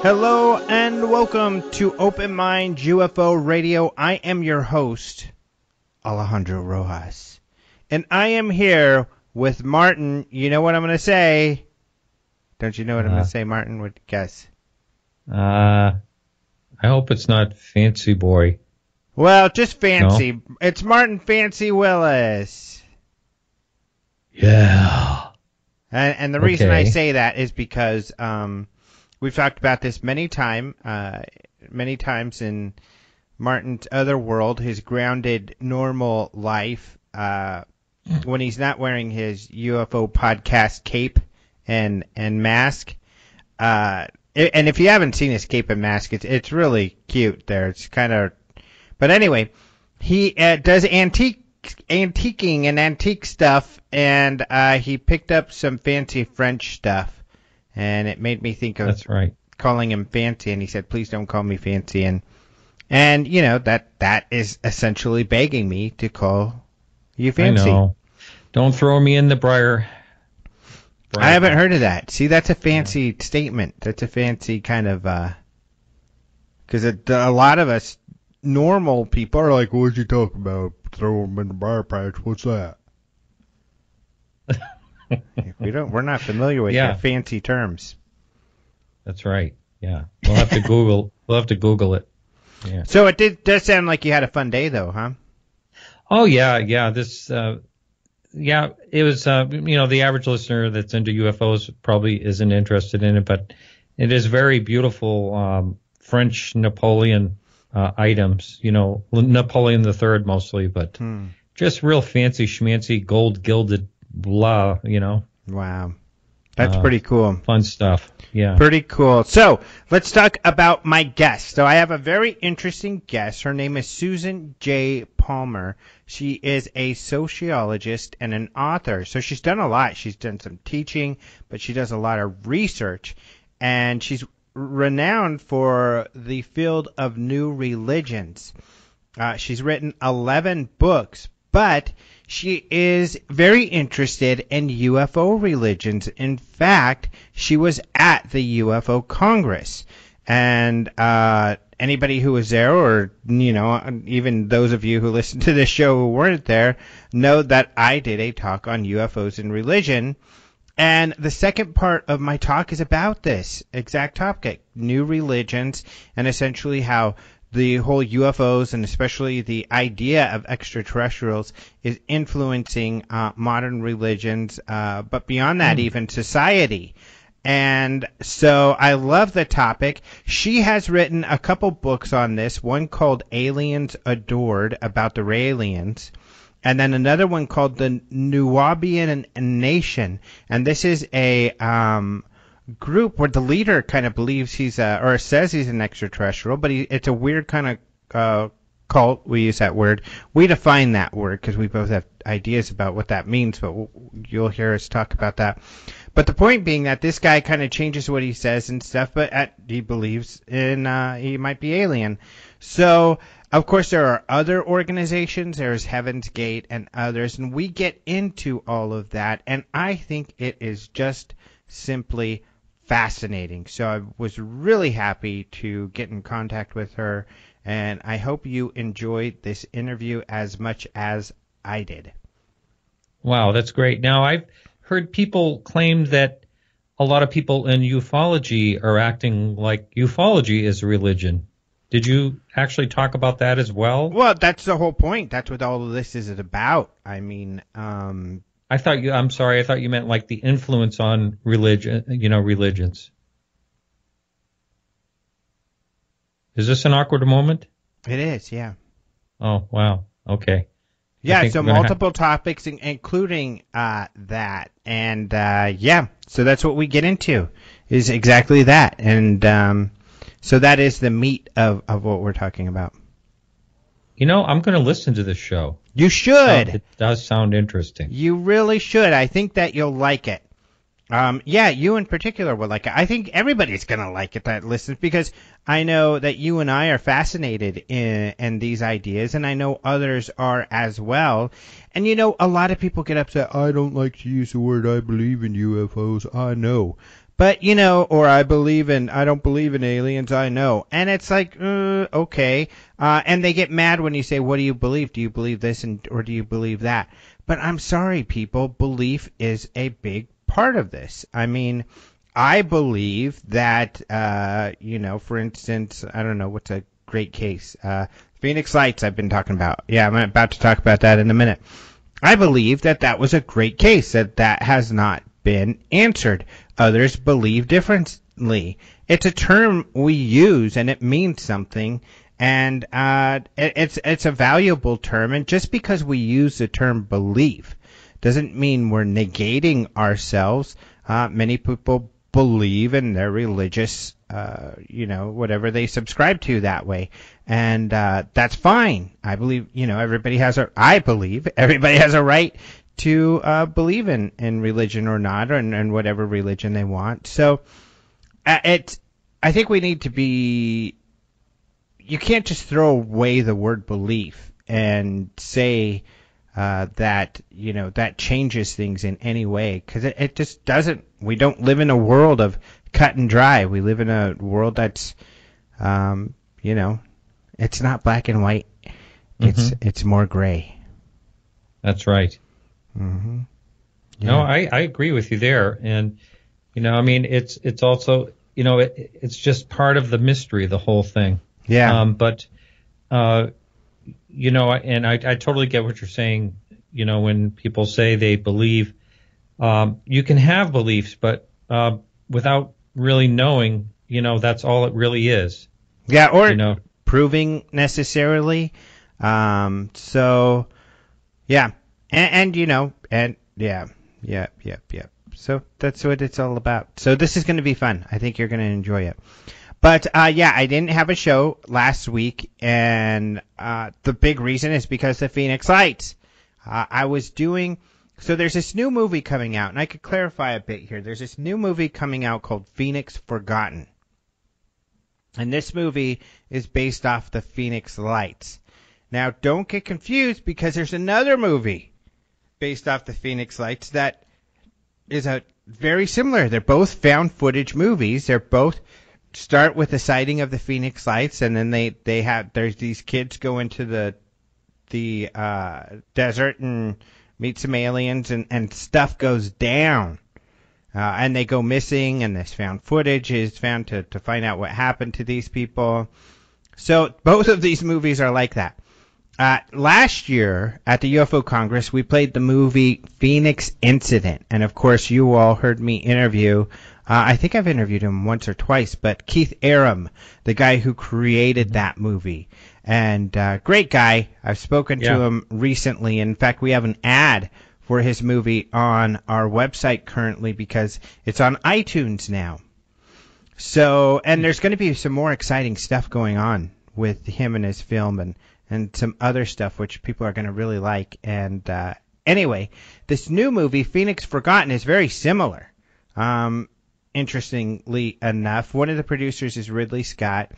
Hello and welcome to Open Mind UFO Radio. I am your host, Alejandro Rojas. And I am here with Martin. You know what I'm going to say? Don't you know what I'm going to say, Martin? Would guess. I hope it's not Fancy Boy. Well, just Fancy. No? It's Martin Fancy Willis. Yeah. And the reason I say that is because we've talked about this many times in Martin's other world, his grounded, normal life, when he's not wearing his UFO podcast cape and mask. And if you haven't seen his cape and mask, it's really cute there. It's kind of... But anyway, he does antiquing and antique stuff, and he picked up some fancy French stuff. And it made me think of calling him Fancy, and he said, "Please don't call me Fancy." And you know that is essentially begging me to call you Fancy. I know. Don't throw me in the briar. I haven't heard of that. See, that's a fancy statement. That's a fancy kind of because a lot of us normal people are like, "What'd you talk about? Throw him in the briar patch? What's that?" We're not familiar with your fancy terms. That's right. Yeah, we'll have to Google. We'll have to Google it. Yeah. So it does sound like you had a fun day, though, huh? Oh yeah. This, it was. The average listener that's into UFOs probably isn't interested in it, but it is very beautiful French Napoleon items. Napoleon III mostly, but just real fancy schmancy gold gilded. Blah, Wow. That's pretty cool. Fun stuff. Yeah. Pretty cool. So, let's talk about my guest. So, I have a very interesting guest. Her name is Susan J. Palmer. She is a sociologist and an author. So, she's done a lot. She's done some teaching, but she does a lot of research. And she's renowned for the field of new religions. She's written 11 books, but she is very interested in UFO religions. In fact, she was at the UFO Congress. And anybody who was there, or, even those of you who listen to this show who weren't there, know that I did a talk on UFOs and religion. And the second part of my talk is about this exact topic, new religions, and essentially how the whole UFOs and especially the idea of extraterrestrials is influencing modern religions, but beyond that, even society. And so I love the topic. She has written a couple books on this, one called Aliens Adored, about the Raelians, and then another one called The Nubian Nation. And this is a group where the leader kind of believes he's or says he's an extraterrestrial, but it's a weird kind of cult. We use that word. We define that word because we both have ideas about what that means, but you'll hear us talk about that. But the point being that this guy kind of changes what he says and stuff, but he believes in he might be alien. So, of course, there are other organizations. There's Heaven's Gate and others, and we get into all of that, and I think it is just simply fascinating. So I was really happy to get in contact with her, and I hope you enjoyed this interview as much as I did. Wow, that's great. Now, I've heard people claim that a lot of people in ufology are acting like ufology is a religion. Did you actually talk about that as well? Well, that's the whole point. That's what all of this is about. I mean, I'm sorry, I thought you meant like the influence on religion, religions. Is this an awkward moment? It is, yeah. Oh, wow. Okay. I Yeah, think so we're gonna have. multiple topics, including that, and yeah, so that's what we get into is exactly that, and so that is the meat of what we're talking about. I'm going to listen to this show. You should. It does sound interesting. You really should. I think that you'll like it. Yeah, you in particular will like it. I think everybody's gonna like it that listens because I know that you and I are fascinated in these ideas, and I know others are as well. And a lot of people get upset. I don't like to use the word "I believe in UFOs." I know, but or I don't believe in aliens. I know, and it's like, okay. And they get mad when you say, "What do you believe? Do you believe this, or do you believe that?" But I'm sorry, people. Belief is a big part of this. I mean, I believe that, for instance, I don't know what's a great case. Phoenix Lights, I've been talking about. Yeah, I'm about to talk about that in a minute. I believe that that was a great case, that has not been answered. Others believe differently. It's a term we use, and it means something. And it's a valuable term. And just because we use the term belief doesn't mean we're negating ourselves. Many people believe in their religious, whatever they subscribe to that way. And that's fine. I believe, I believe everybody has a right to believe in religion or not, or in whatever religion they want. So I think we need to be, you can't just throw away the word belief and say, that changes things in any way, because it just doesn't. We don't live in a world of cut and dry. We live in a world that's, it's not black and white. It's more gray. That's right. Mm-hmm. Yeah. No, I agree with you there, and I mean, it's also it's just part of the mystery, the whole thing. Yeah. But and I totally get what you're saying. When people say they believe, you can have beliefs, but without really knowing, that's all it really is. Yeah, or proving necessarily. So, yeah, and yeah. So that's what it's all about. So this is going to be fun. I think you're going to enjoy it. But, yeah, I didn't have a show last week, and the big reason is because the Phoenix Lights. So there's this new movie coming out, and I could clarify a bit here. There's this new movie coming out called Phoenix Forgotten. And this movie is based off the Phoenix Lights. Now, don't get confused, because there's another movie based off the Phoenix Lights that is very similar. They're both found footage movies. They're both start with the sighting of the Phoenix Lights, and then there's these kids go into the desert and meet some aliens, and stuff goes down, and they go missing, and this found footage is found to find out what happened to these people. So both of these movies are like that. Last year at the UFO Congress, we played the movie Phoenix Incident, and of course you all heard me interview. I think I've interviewed him once or twice, but Keith Aram, the guy who created that movie. And great guy. I've spoken to him recently. In fact, we have an ad for his movie on our website currently because it's on iTunes now. So, and there's going to be some more exciting stuff going on with him and his film, and some other stuff which people are going to really like. And anyway, this new movie, Phoenix Forgotten, is very similar. Interestingly enough, one of the producers is Ridley Scott,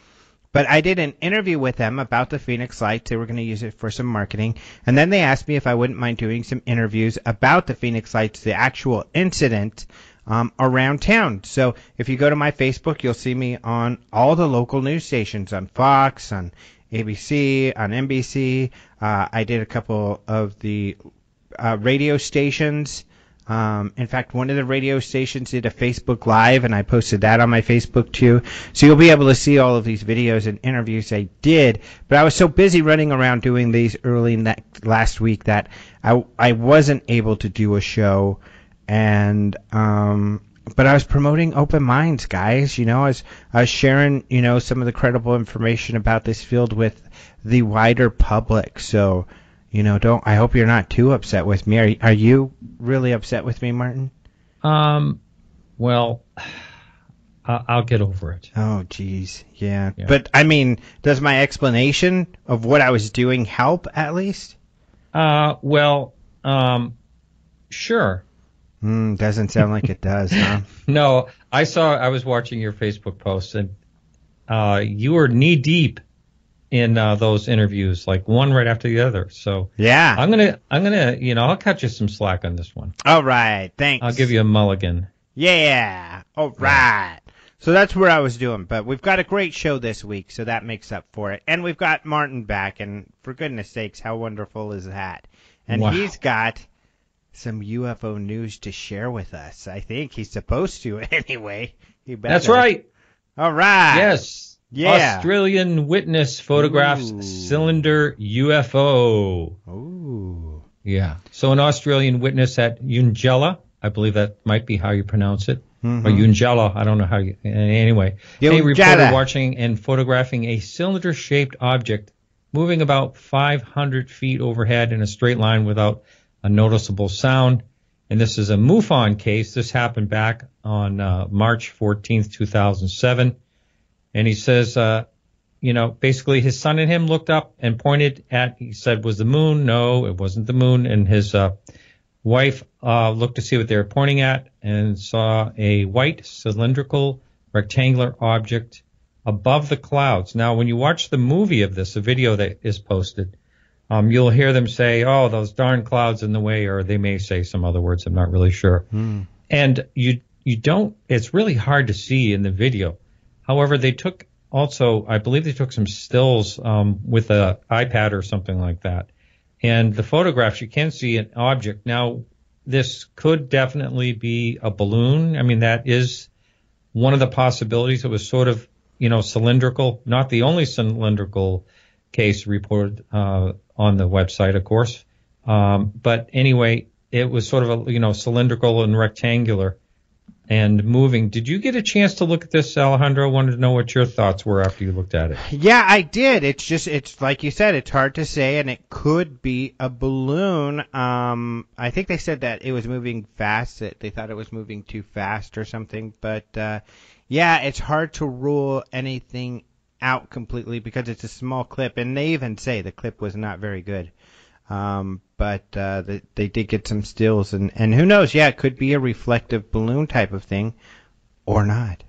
but I did an interview with them about the Phoenix Lights. They were going to use it for some marketing, and then they asked me if I wouldn't mind doing some interviews about the Phoenix Lights, the actual incident around town. So if you go to my Facebook, you'll see me on all the local news stations, on Fox, on ABC, on NBC. I did a couple of the radio stations. In fact, one of the radio stations did a Facebook Live, and I posted that on my Facebook too. So you'll be able to see all of these videos and interviews I did. But I was so busy running around doing these early last week that I wasn't able to do a show. And but I was promoting Open Minds, guys. I was sharing some of the credible information about this field with the wider public. So, don't. I hope you're not too upset with me. Are you really upset with me, Martin? Well, I'll get over it. Oh, geez, yeah. But I mean, does my explanation of what I was doing help at least? Well, sure. Doesn't sound like it does, huh? No, I was watching your Facebook posts, and you were knee deep in those interviews, like one right after the other. So yeah, I'm gonna, I'll cut you some slack on this one. All right, thanks. I'll give you a mulligan. Yeah, all right. So that's where I was doing, but we've got a great show this week, so that makes up for it. And we've got Martin back, and for goodness sakes, how wonderful is that? And he's got some UFO news to share with us. I think he's supposed to anyway. He better. That's right. All right. Yes. Yeah. Australian witness photographs cylinder UFO. Ooh. Yeah. So an Australian witness at Yungella, I believe that might be how you pronounce it. Or Yungella, I don't know how you... Anyway, they reported watching and photographing a cylinder-shaped object moving about 500 feet overhead in a straight line without a noticeable sound. And this is a MUFON case. This happened back on March 14th, 2007. And he says, basically his son and him looked up and pointed at, he said, was the moon? No, it wasn't the moon. And his wife looked to see what they were pointing at and saw a white cylindrical rectangular object above the clouds. Now, when you watch the movie of this, a video that is posted, you'll hear them say, oh, those darn clouds in the way, or they may say some other words. I'm not really sure. And you don't, it's really hard to see in the video. However, they took also, I believe they took some stills with an iPad or something like that. And the photographs, you can see an object. Now, this could definitely be a balloon. I mean, that is one of the possibilities. It was sort of, cylindrical, not the only cylindrical case reported on the website, of course. But anyway, it was sort of a, cylindrical and rectangular and moving. Did you get a chance to look at this, Alejandro? I wanted to know what your thoughts were after you looked at it. Yeah, I did. It's like you said, it's hard to say, and it could be a balloon. I think they said that it was moving fast, that they thought it was moving too fast or something. But, yeah, it's hard to rule anything out completely because it's a small clip, and they even say the clip was not very good. But they did get some stills, and who knows? Yeah, it could be a reflective balloon type of thing, or not.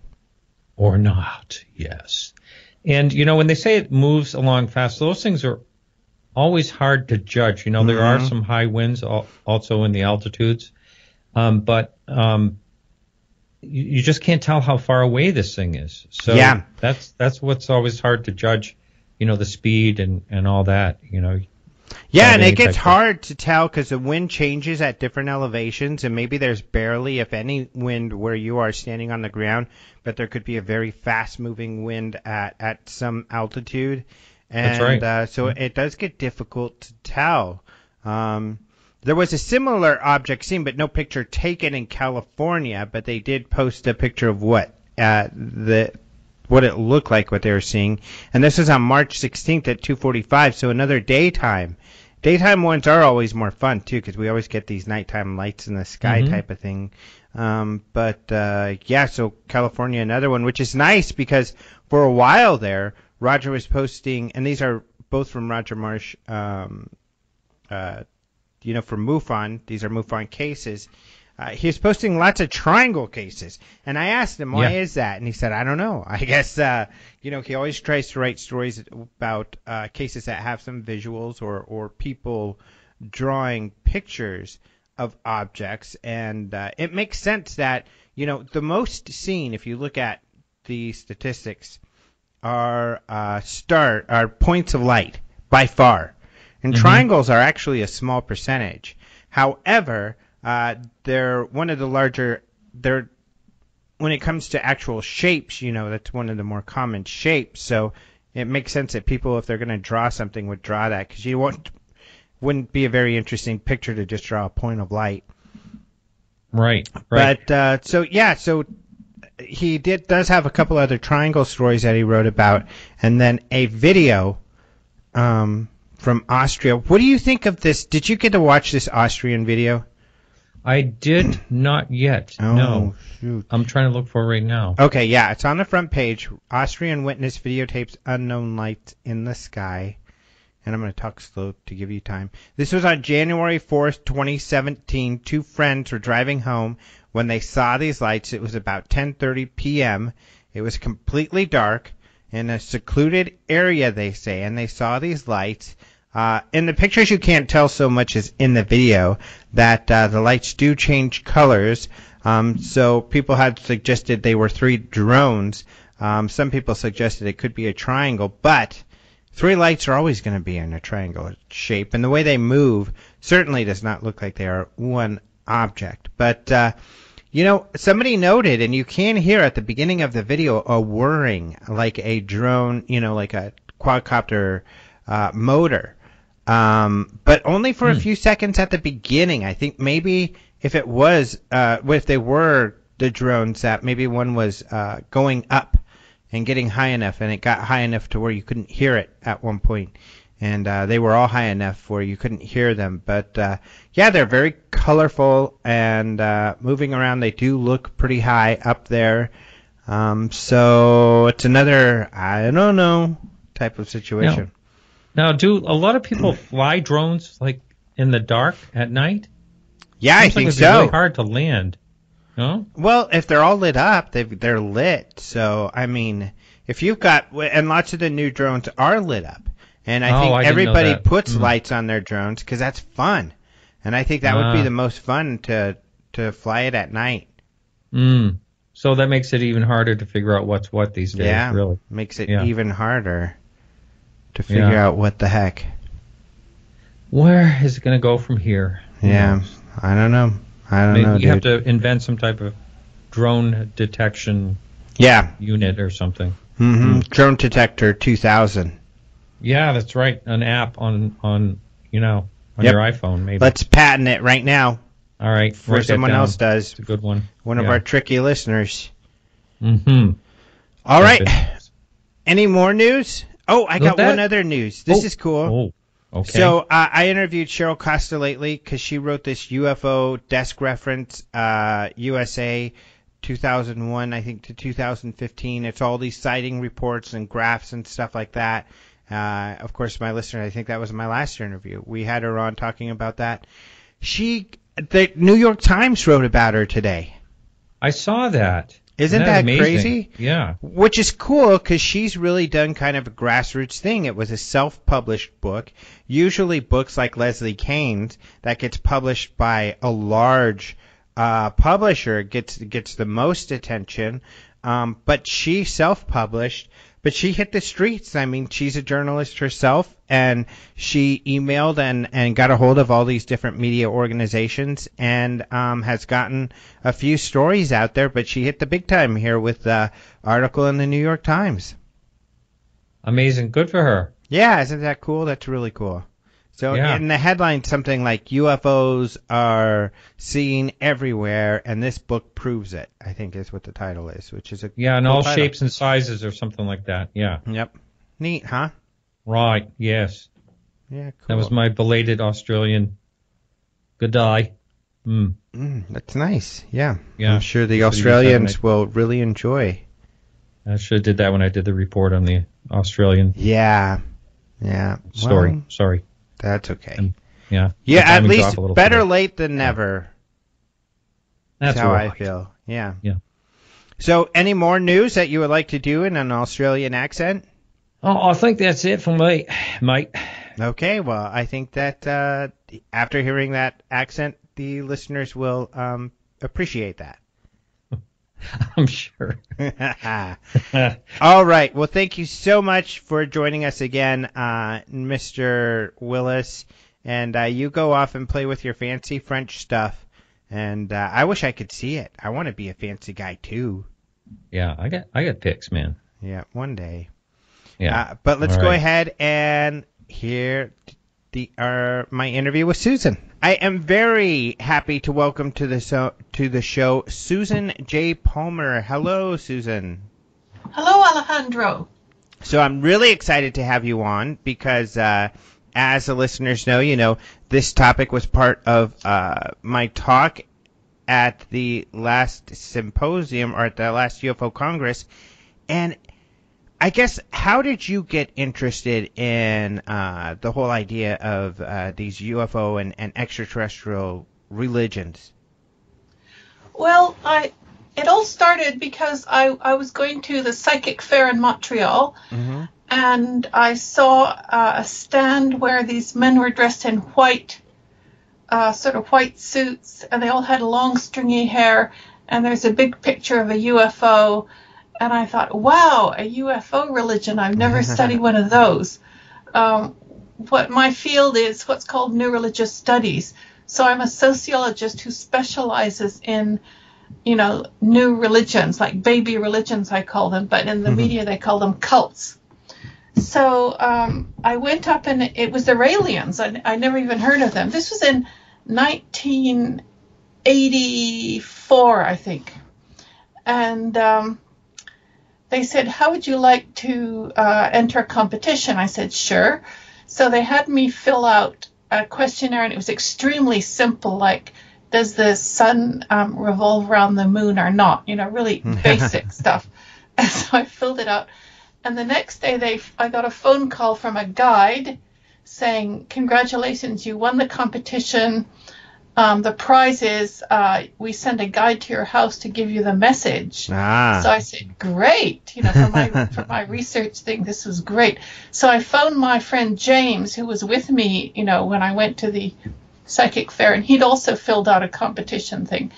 Or not, yes. And when they say it moves along fast, those things are always hard to judge. There are some high winds also in the altitudes, but you just can't tell how far away this thing is. So yeah, that's what's always hard to judge. The speed and all that. Yeah, and it gets hard to tell because the wind changes at different elevations, and maybe there's barely, if any, wind where you are standing on the ground, but there could be a very fast-moving wind at some altitude. And, that's right. So it does get difficult to tell. There was a similar object seen, but no picture taken in California, but they did post a picture of what it looked like, what they were seeing. And this is on March 16th at 2:45, so another daytime. Daytime ones are always more fun, too, because we always get these nighttime lights in the sky type of thing. Yeah, so California, another one, which is nice because for a while there, Roger was posting, and these are both from Roger Marsh, from MUFON. These are MUFON cases. He was posting lots of triangle cases, and I asked him, why is that? And he said, I don't know. I guess, he always tries to write stories about cases that have some visuals or people drawing pictures of objects, and it makes sense that, the most seen, if you look at the statistics, are points of light, by far. And triangles are actually a small percentage. However, they're one of the larger, when it comes to actual shapes, that's one of the more common shapes. So it makes sense that people, if they're going to draw something, would draw that, because wouldn't be a very interesting picture to just draw a point of light. Right. But, so he does have a couple other triangle stories that he wrote about, and then a video from Austria. What do you think of this? Did you get to watch this Austrian video? I did not yet. Oh, no. shoot. I'm trying to look for it right now. Okay, yeah, it's on the front page. Austrian witness videotapes unknown lights in the sky. And I'm going to talk slow to give you time. This was on January 4th, 2017. Two friends were driving home when they saw these lights. It was about 10:30 p.m. It was completely dark in a secluded area, they say, and they saw these lights. In the pictures, you can't tell so much as in the video that the lights do change colors. So people had suggested they were 3 drones. Some people suggested it could be a triangle, but 3 lights are always going to be in a triangle shape, and the way they move certainly does not look like they are one object. But, somebody noted, and you can hear at the beginning of the video a whirring like a drone, like a quadcopter motor. But only for a few seconds at the beginning. I think maybe if they were the drones, that maybe one was going up and getting high enough, and it got high enough to where you couldn't hear it at one point. And they were all high enough where you couldn't hear them. But, they're very colorful and moving around. They do look pretty high up there. So it's another, I don't know, type of situation. Now, do a lot of people fly drones, like, in the dark at night? Yeah, I think it's so. really hard to land. No? Well, if they're all lit up, they're lit. So, I mean, if you've got, and lots of the new drones are lit up. And I think everybody puts lights on their drones because that's fun. And I think that would be the most fun to fly it at night. So that makes it even harder to figure out what's what these days, really. Makes it even harder to figure out what the heck. Where is it going to go from here? Yeah, I don't know. Maybe you have to invent some type of drone detection unit or something. Drone Detector 2000. Yeah, that's right. An app on your iPhone, maybe. Let's patent it right now. All right. Before someone else does. It's a good one. One of our tricky listeners. All right. Any more news? Oh, I got one other news. This is cool. Oh, okay. So I interviewed Cheryl Costa lately because she wrote this UFO desk reference, USA 2001, I think, to 2015. It's all these sighting reports and graphs and stuff like that. Of course, my listener, I think that was my last interview. We had her on talking about that. The New York Times wrote about her today. I saw that. Isn't that crazy? Yeah. Which is cool because she's really done kind of a grassroots thing. It was a self-published book. Usually books like Leslie Kane's that gets published by a large publisher gets the most attention. But she self-published. But she hit the streets. I mean, she's a journalist herself, and she emailed and got a hold of all these different media organizations and has gotten a few stories out there, but she hit the big time here with the article in the New York Times. Amazing. Good for her. Yeah, isn't that cool? That's really cool. So in the headline, something like UFOs are seen everywhere, and this book proves it, I think is what the title is, which is a in cool all title. shapes and sizes or something like that. Yeah. Yep. Neat, huh? Right. Yes. Yeah, cool. That was my belated Australian good day. That's nice. Yeah. Yeah. I'm sure the Australians will really enjoy. I should have did that when I did the report on the Australian story. Well, sorry. That's okay. Yeah, at least better late than never. That's how right. I feel. Yeah. Yeah. So, any more news that you would like to do in an Australian accent? Oh, I think that's it for me, mate. Okay, well, I think that after hearing that accent, the listeners will appreciate that. I'm sure. All right. Well, thank you so much for joining us again, Mr. Willis. And you go off and play with your fancy French stuff. And I wish I could see it. I want to be a fancy guy too. Yeah, I got pics, man. Yeah, one day. Yeah. But let's go ahead and hear my interview with Susan. I am very happy to welcome to the show Susan J. Palmer. Hello, Susan. Hello, Alejandro. So I'm really excited to have you on because, as the listeners know, this topic was part of my talk at the last symposium or at the last UFO Congress. And I guess, how did you get interested in the whole idea of these UFO and extraterrestrial religions? Well, it all started because I was going to the psychic fair in Montreal, Mm-hmm. and I saw a stand where these men were dressed in white, sort of white suits, and they all had long stringy hair, and there's a big picture of a UFO, and I thought, wow, a UFO religion. I've never studied one of those. What my field is what's called New Religious Studies. So I'm a sociologist who specializes in, new religions, like baby religions, I call them, but in the media they call them cults. So I went up, and it was the Raelians. I never even heard of them. This was in 1984, I think. And they said, how would you like to enter a competition? I said, sure. So they had me fill out a questionnaire, and it was extremely simple, like, does the sun revolve around the moon or not? Really basic stuff. And so I filled it out. And the next day I got a phone call from a guide saying, congratulations, you won the competition. The prize is we send a guide to your house to give you the message. So I said, great. For my research thing, this was great. So I phoned my friend James, who was with me, when I went to the psychic fair, and he'd also filled out a competition thing.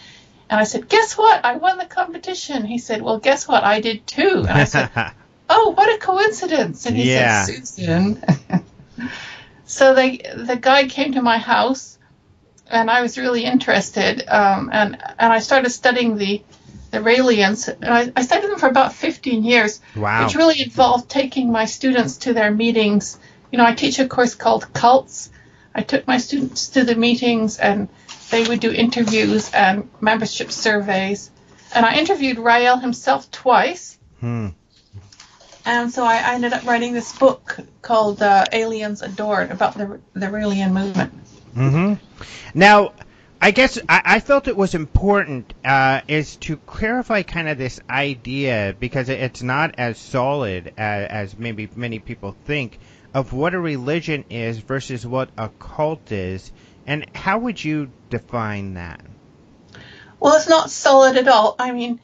And I said, guess what? I won the competition. He said, well, guess what? I did too. And I said, oh, what a coincidence. And he said, Susan. So the guide came to my house, and I was really interested, and I started studying the Raelians. And I studied them for about 15 years, Wow. which really involved taking my students to their meetings. I teach a course called Cults. I took my students to the meetings, and they would do interviews and membership surveys. And I interviewed Rael himself twice. And so I ended up writing this book called Aliens Adored, about the Raelian movement. Mm-hmm. Now, I guess I felt it was important is to clarify kind of this idea, because it's not as solid as maybe many people think, of what a religion is versus what a cult is. And how would you define that? Well, it's not solid at all. I mean,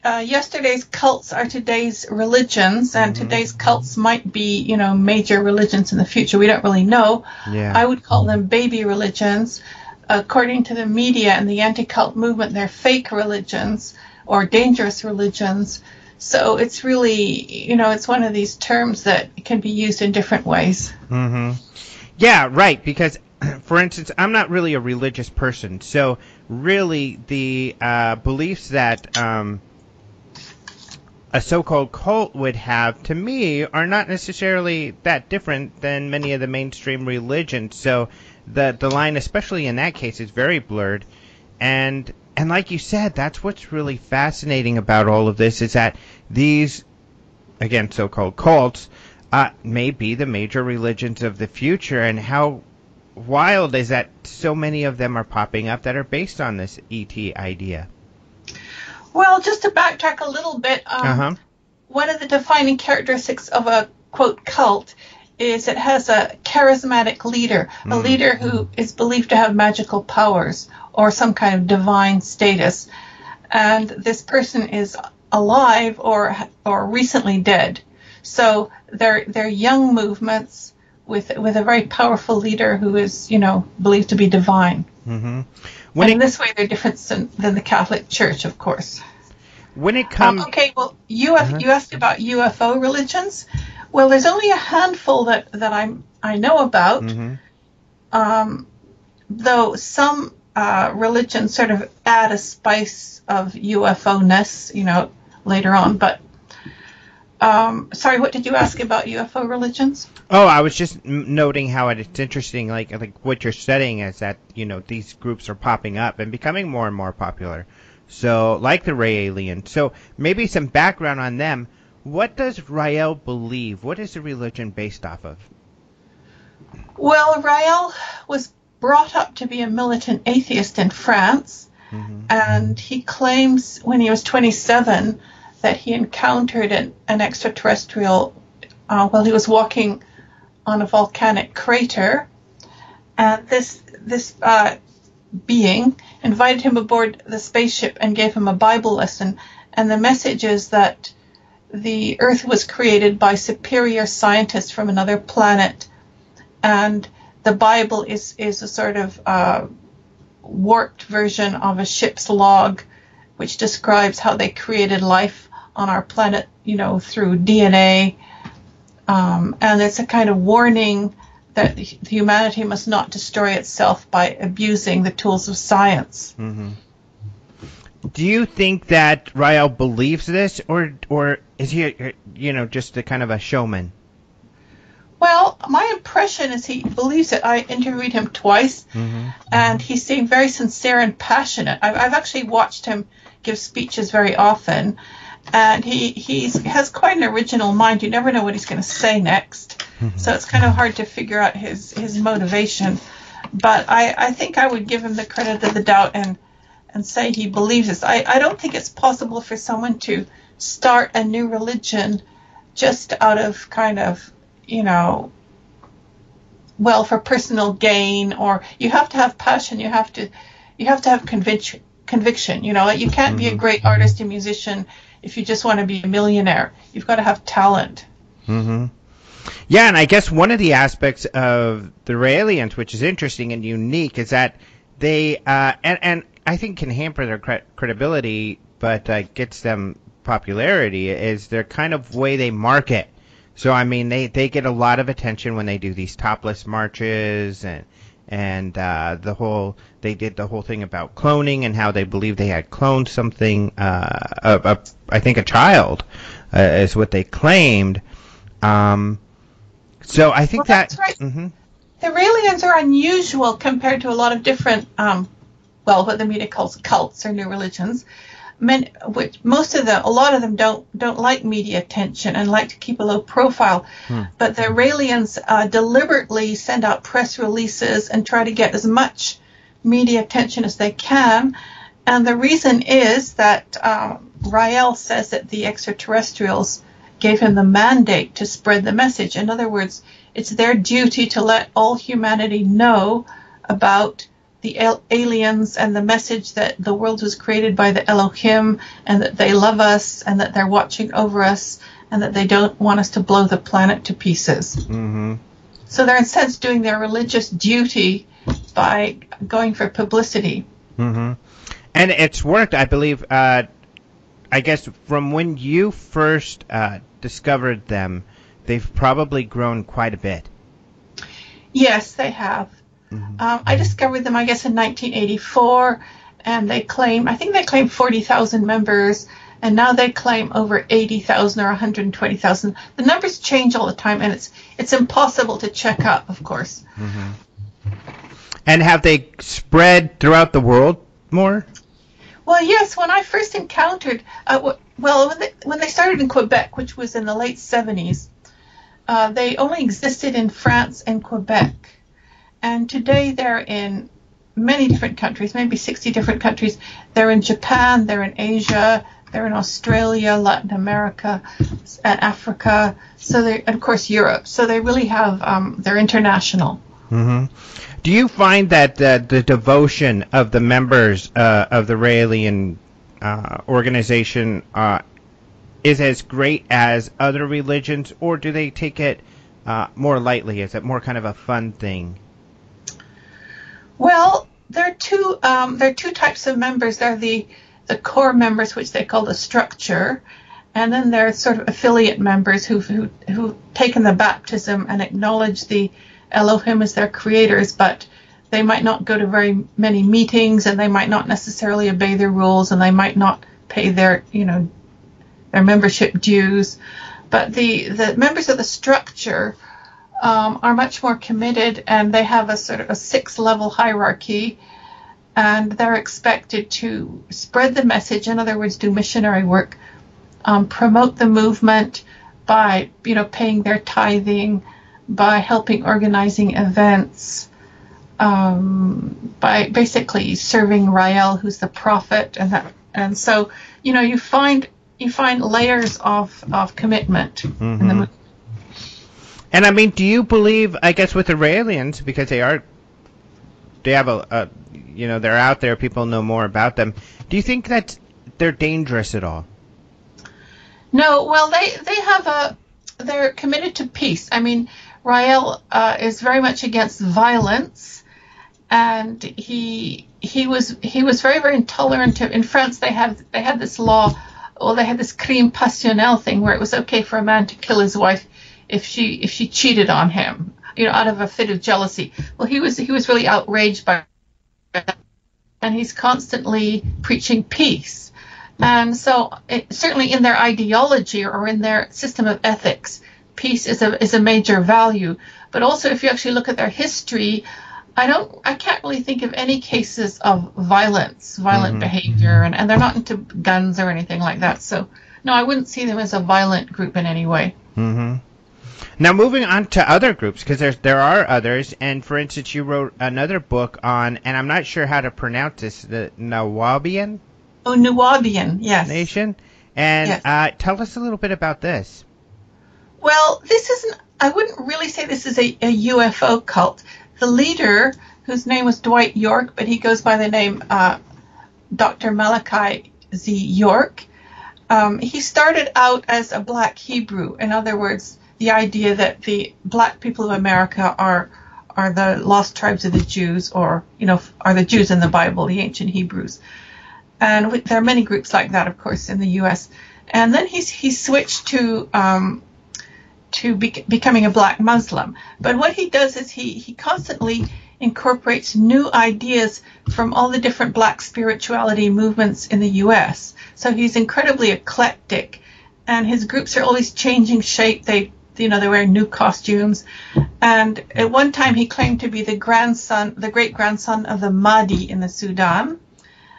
yesterday's cults are today's religions, and today's cults might be, major religions in the future. We don't really know. Yeah. I would call them baby religions. According to the media and the anti-cult movement, they're fake religions or dangerous religions. So it's really, it's one of these terms that can be used in different ways. Yeah, right, because, for instance, I'm not really a religious person, so really the beliefs that a so-called cult would have, to me, are not necessarily that different than many of the mainstream religions. So the line, especially in that case, is very blurred. And like you said, that's what's really fascinating about all of this, is that these, again, so-called cults may be the major religions of the future. And how wild is that so many of them are popping up that are based on this ET idea. Well, just to backtrack a little bit, one of the defining characteristics of a, quote, cult is it has a charismatic leader, a leader who is believed to have magical powers or some kind of divine status. And this person is alive or recently dead. So they're young movements with a very powerful leader who is, believed to be divine. In this way, they're different than the Catholic Church, of course. When it comes... you asked about UFO religions. Well, there's only a handful that I know about, though some religions sort of add a spice of UFO-ness, later on. But, sorry, what did you ask about UFO religions? Oh, I was just noting how it's interesting, like what you're studying is that, these groups are popping up and becoming more and more popular. So, like the Raelians. So, maybe some background on them. What does Rael believe? What is the religion based off of? Well, Rael was brought up to be a militant atheist in France, and he claims when he was 27 that he encountered an extraterrestrial while he was walking on a volcanic crater, and this being invited him aboard the spaceship and gave him a Bible lesson, and the message is that the Earth was created by superior scientists from another planet, and the Bible is a sort of warped version of a ship's log, which describes how they created life on our planet, through DNA, and it's a kind of warning that humanity must not destroy itself by abusing the tools of science. Mm-hmm. Do you think that Rael believes this, or is he, just a kind of a showman? Well, my impression is he believes it. I interviewed him twice, and he seemed very sincere and passionate. I've actually watched him give speeches very often, and he has quite an original mind. You never know what he's going to say next, so it's kind of hard to figure out his motivation. But I think I would give him the credit of the doubt and say he believes this. I don't think it's possible for someone to start a new religion just out of kind of, for personal gain, or you have to have passion. You have to have conviction. You can't be a great artist and musician if you just want to be a millionaire. You've got to have talent. Mm-hmm. Yeah, and I guess one of the aspects of the Raelians, which is interesting and unique, is that they and I think can hamper their credibility, but gets them popularity, is their kind of way they market. So I mean, they get a lot of attention when they do these topless marches, and they did the whole thing about cloning and how they believe they had cloned something. I think a child is what they claimed. So I think that's right. Mm-hmm. The Raelians are unusual compared to a lot of different, what the media calls cults or new religions. A lot of them don't like media attention and like to keep a low profile. But the Raelians deliberately send out press releases and try to get as much media attention as they can. And the reason is that Rael says that the extraterrestrials gave him the mandate to spread the message. In other words, it's their duty to let all humanity know about the aliens and the message that the world was created by the Elohim, and that they love us, and that they're watching over us, and that they don't want us to blow the planet to pieces. Mm-hmm. So they're in a sense doing their religious duty by going for publicity. Mm-hmm. And it's worked, I believe, I guess from when you first discovered them, they've probably grown quite a bit. Yes, they have. I discovered them, I guess, in 1984, and I think they claim 40,000 members, and now they claim over 80,000 or 120,000. The numbers change all the time, and it's impossible to check up, of course. And have they spread throughout the world more? Well, yes. When I first encountered, when they started in Quebec, which was in the late 70s, they only existed in France and Quebec. And today they're in many different countries, maybe 60 different countries. They're in Japan, they're in Asia, they're in Australia, Latin America, and Africa, and of course Europe. So they really have, they're international. Mm-hmm. Do you find that the devotion of the members of the Raelian organization is as great as other religions, or do they take it more lightly? Is it more kind of a fun thing? Well, there are two types of members. There are the core members, which they call the structure, and then there are sort of affiliate members who've taken the baptism and acknowledge the Elohim as their creators, but they might not go to very many meetings, and they might not necessarily obey their rules, and they might not pay their membership dues. But the members of the structure are much more committed, and they have a sort of a 6-level hierarchy, and they're expected to spread the message, in other words, do missionary work promote the movement by, paying their tithing, by helping organizing events, by basically serving Rael, who's the prophet, and so you find layers of commitment in the movement. And I mean, do you believe, I guess, with the Raelians, because they have they're out there, people know more about them. Do you think that they're dangerous at all? No, well, they're committed to peace. I mean, Rael is very much against violence, and he was very, very intolerant of. In France, they had this law. Well, they had this crime passionnel thing where it was okay for a man to kill his wife if she cheated on him, out of a fit of jealousy. Well, he was really outraged by that, and he's constantly preaching peace. And so, certainly in their ideology or in their system of ethics, peace is a major value. But also, if you actually look at their history, I can't really think of any cases of violent behavior, and they're not into guns or anything like that. So, no, I wouldn't see them as a violent group in any way. Mm-hmm. Now, moving on to other groups, because there are others, and for instance, you wrote another book on, and I'm not sure how to pronounce this, the Nuwaubian? Oh, Nuwaubian, yes. Nation. And yes. Tell us a little bit about this. Well, I wouldn't really say this is a UFO cult. The leader, whose name was Dwight York, but he goes by the name Dr. Malachi Z. York, he started out as a black Hebrew. In other words, the idea that the black people of America are the lost tribes of the Jews, or are the Jews in the Bible, the ancient Hebrews. And there are many groups like that, of course, in the U.S. And then he switched to becoming a black Muslim. But what he does is he constantly incorporates new ideas from all the different black spirituality movements in the U.S. So he's incredibly eclectic, and his groups are always changing shape. They wear new costumes. And at one time he claimed to be the great-grandson of the Mahdi in the Sudan.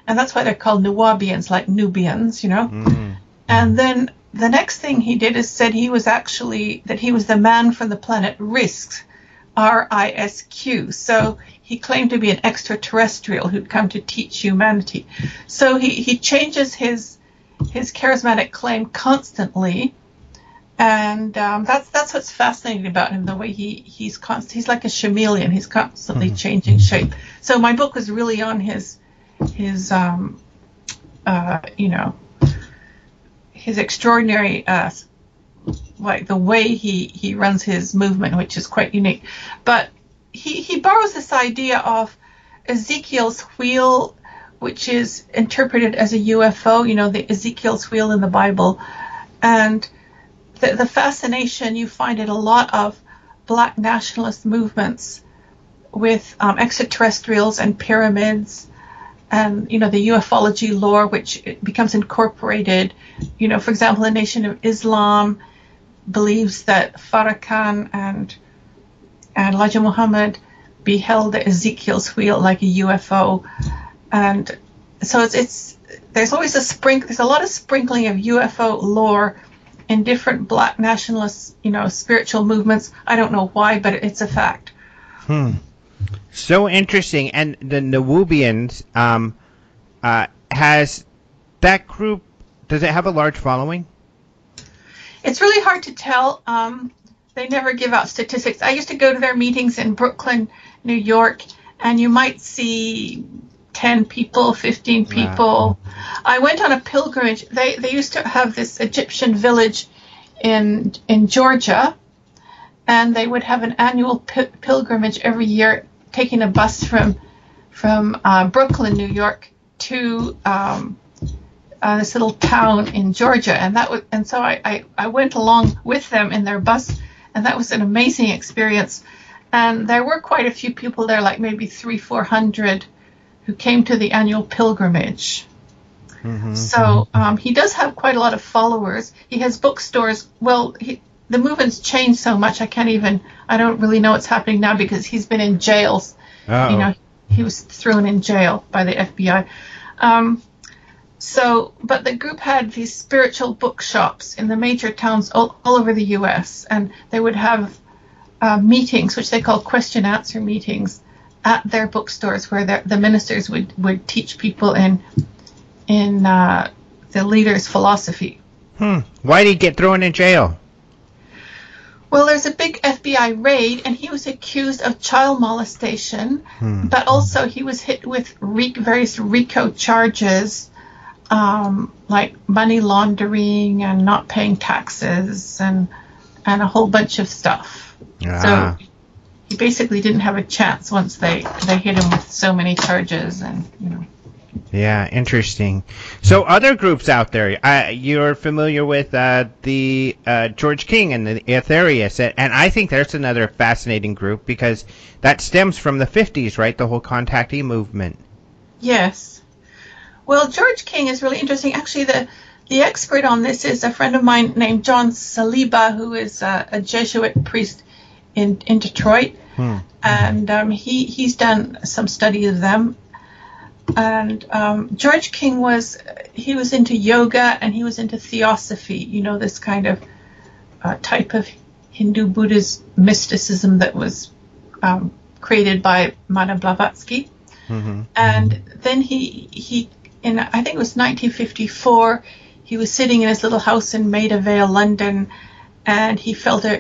And that's why they're called Nuwaubians, like Nubians, Mm. And then the next thing he did is said he was the man from the planet Risq, R-I-S-Q. So he claimed to be an extraterrestrial who'd come to teach humanity. So he changes his charismatic claim constantly. And that's what's fascinating about him, the way he's like a chameleon. He's constantly changing shape. So my book was really on his extraordinary, like the way he runs his movement, which is quite unique. But he borrows this idea of Ezekiel's wheel, which is interpreted as a UFO, the Ezekiel's wheel in the Bible. And the fascination you find in a lot of black nationalist movements with extraterrestrials and pyramids, and the ufology lore, which becomes incorporated. For example, the Nation of Islam believes that Farrakhan and Elijah Muhammad beheld Ezekiel's wheel like a UFO, and so there's always there's a lot of sprinkling of UFO lore in different black nationalist spiritual movements. I don't know why, but it's a fact. So interesting. And the Nuwaubians, has that group, does it have a large following? It's really hard to tell. They never give out statistics. I used to go to their meetings in Brooklyn, New York, and you might see 10 people, 15 people. Wow. I went on a pilgrimage. They used to have this Egyptian village in Georgia, and they would have an annual pilgrimage every year, taking a bus from Brooklyn, New York, to this little town in Georgia, and so I went along with them in their bus, and that was an amazing experience. And there were quite a few people there, like maybe 300-400, who came to the annual pilgrimage. Mm-hmm. So he does have quite a lot of followers. He has bookstores. Well, the movement's changed so much. I don't really know what's happening now because he's been in jails. He was thrown in jail by the FBI. So, but the group had these spiritual bookshops in the major towns all over the U.S., and they would have meetings, which they call question-answer meetings, at their bookstores, where the ministers would teach people in the leader's philosophy. Why did he get thrown in jail? Well, there's a big FBI raid, and he was accused of child molestation, but also he was hit with various RICO charges, like money laundering and not paying taxes and a whole bunch of stuff. So he basically didn't have a chance once they hit him with so many charges, and Yeah, interesting. So other groups out there, you're familiar with the George King and the Aetherius, and I think that's another fascinating group because that stems from the 50s, right? The whole contactee movement. Yes. Well, George King is really interesting. Actually, the expert on this is a friend of mine named John Saliba, who is a Jesuit priest in Detroit, and he's done some study of them. And George King was into yoga, and he was into theosophy, this kind of type of Hindu Buddhist mysticism that was created by Madame Blavatsky. And then he in, I think it was 1954, he was sitting in his little house in Maida Vale, London, and he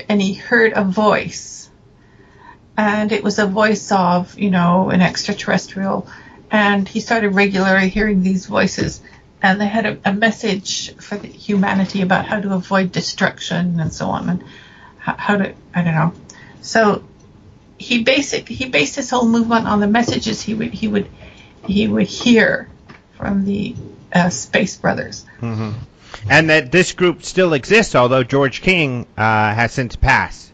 and he heard a voice, and it was a voice of an extraterrestrial. And he started regularly hearing these voices, and they had a message for humanity about how to avoid destruction and so on, and how to, I don't know. So he based his whole movement on the messages he would hear from the Space Brothers. And that this group still exists, although George King has since passed.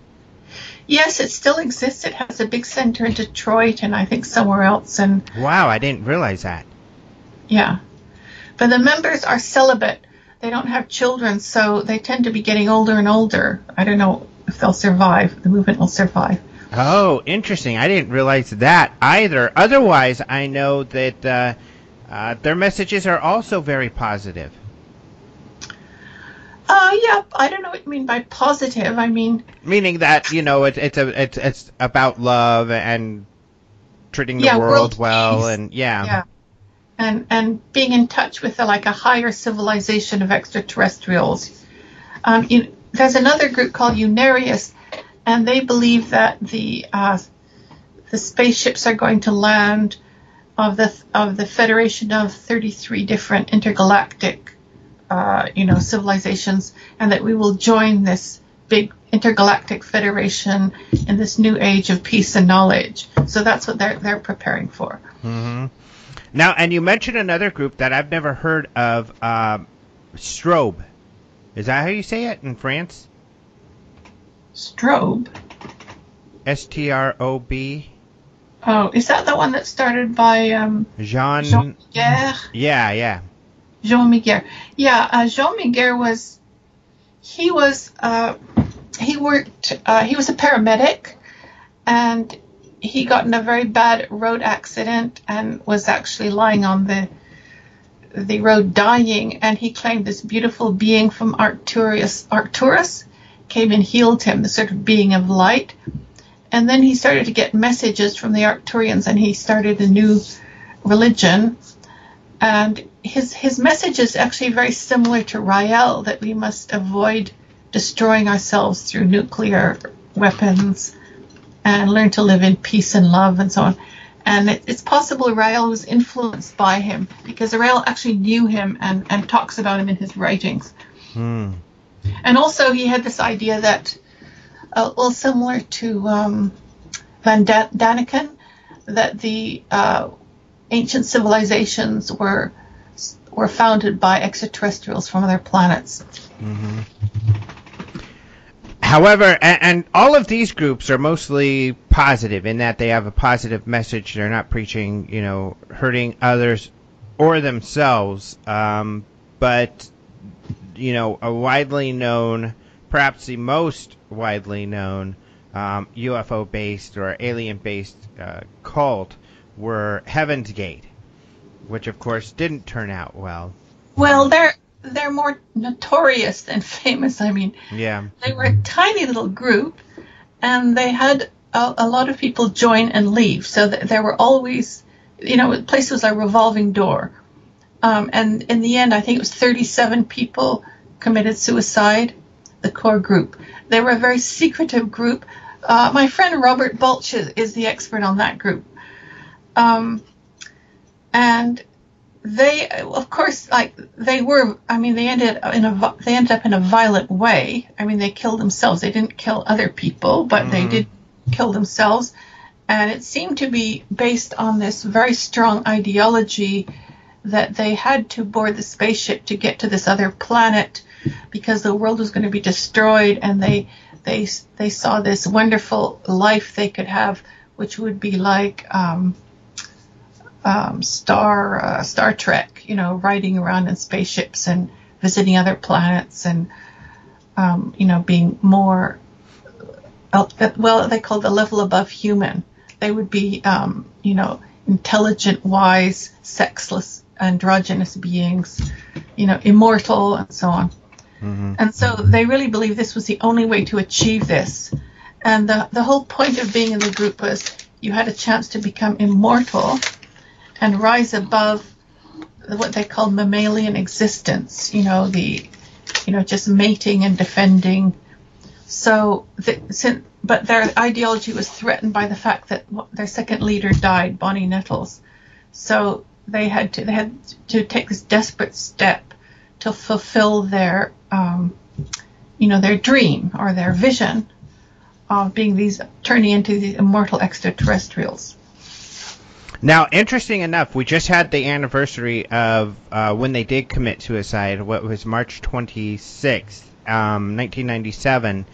Yes, it still exists. It has a big center in Detroit and I think somewhere else. And wow, I didn't realize that. Yeah. But the members are celibate. They don't have children, so they tend to be getting older and older. I don't know if they'll survive. The movement will survive. Oh, interesting. I didn't realize that either. Otherwise, I know that their messages are also very positive. Yeah, I don't know what you mean by positive. I mean, meaning that it's about love and treating the world well, peace. And yeah, and being in touch with a higher civilization of extraterrestrials. There's another group called Unarius, and they believe that the spaceships are going to land of the Federation of 33 different intergalactic civilizations, and that we will join this big intergalactic federation in this new age of peace and knowledge. So that's what they're preparing for. Now, and you mentioned another group that I've never heard of, Strobe. Is that how you say it in France? Strobe? S-T-R-O-B? Oh, is that the one that started by Jean Miguel? Yeah. Jean Miguel. Yeah, Jean Miguel was a paramedic, and he got in a very bad road accident and was actually lying on the road dying, and he claimed this beautiful being from Arcturus came and healed him, the sort of being of light. And then he started to get messages from the Arcturians, and he started a new religion. And his message is actually very similar to Rael, that we must avoid destroying ourselves through nuclear weapons and learn to live in peace and love and so on. And it's possible Rael was influenced by him, because Rael actually knew him and talks about him in his writings. And also he had this idea that, similar to Van Daniken, that the ancient civilizations were founded by extraterrestrials from other planets. However, and all of these groups are mostly positive in that they have a positive message. They're not preaching, hurting others or themselves. But, a widely known, perhaps the most widely known UFO-based or alien-based cult were Heaven's Gate, which of course didn't turn out well. Well, they're more notorious than famous. I mean, Yeah. they were a tiny little group, and they had a lot of people join and leave. So there were always, the place was a revolving door. And in the end, I think it was 37 people committed suicide, the core group. They were a very secretive group. My friend Robert Balch is the expert on that group. And they, of course, they ended up in a violent way. I mean, they killed themselves. They didn't kill other people, but they did kill themselves. And it seemed to be based on this very strong ideology that they had to board the spaceship to get to this other planet because the world was going to be destroyed, and they saw this wonderful life they could have, which would be like Star Trek, riding around in spaceships and visiting other planets, and being more, they called the level above human. They would be intelligent, wise, sexless, androgynous beings, immortal, and so on. Mm-hmm. And so they really believed this was the only way to achieve this. And the whole point of being in the group was you had a chance to become immortal and rise above what they called mammalian existence, just mating and defending. So, but their ideology was threatened by the fact that their second leader died, Bonnie Nettles. So they had to take this desperate step to fulfill their dream or their vision of turning into these immortal extraterrestrials. Now, interesting enough, we just had the anniversary of when they did commit suicide. What was March 26th, 1997,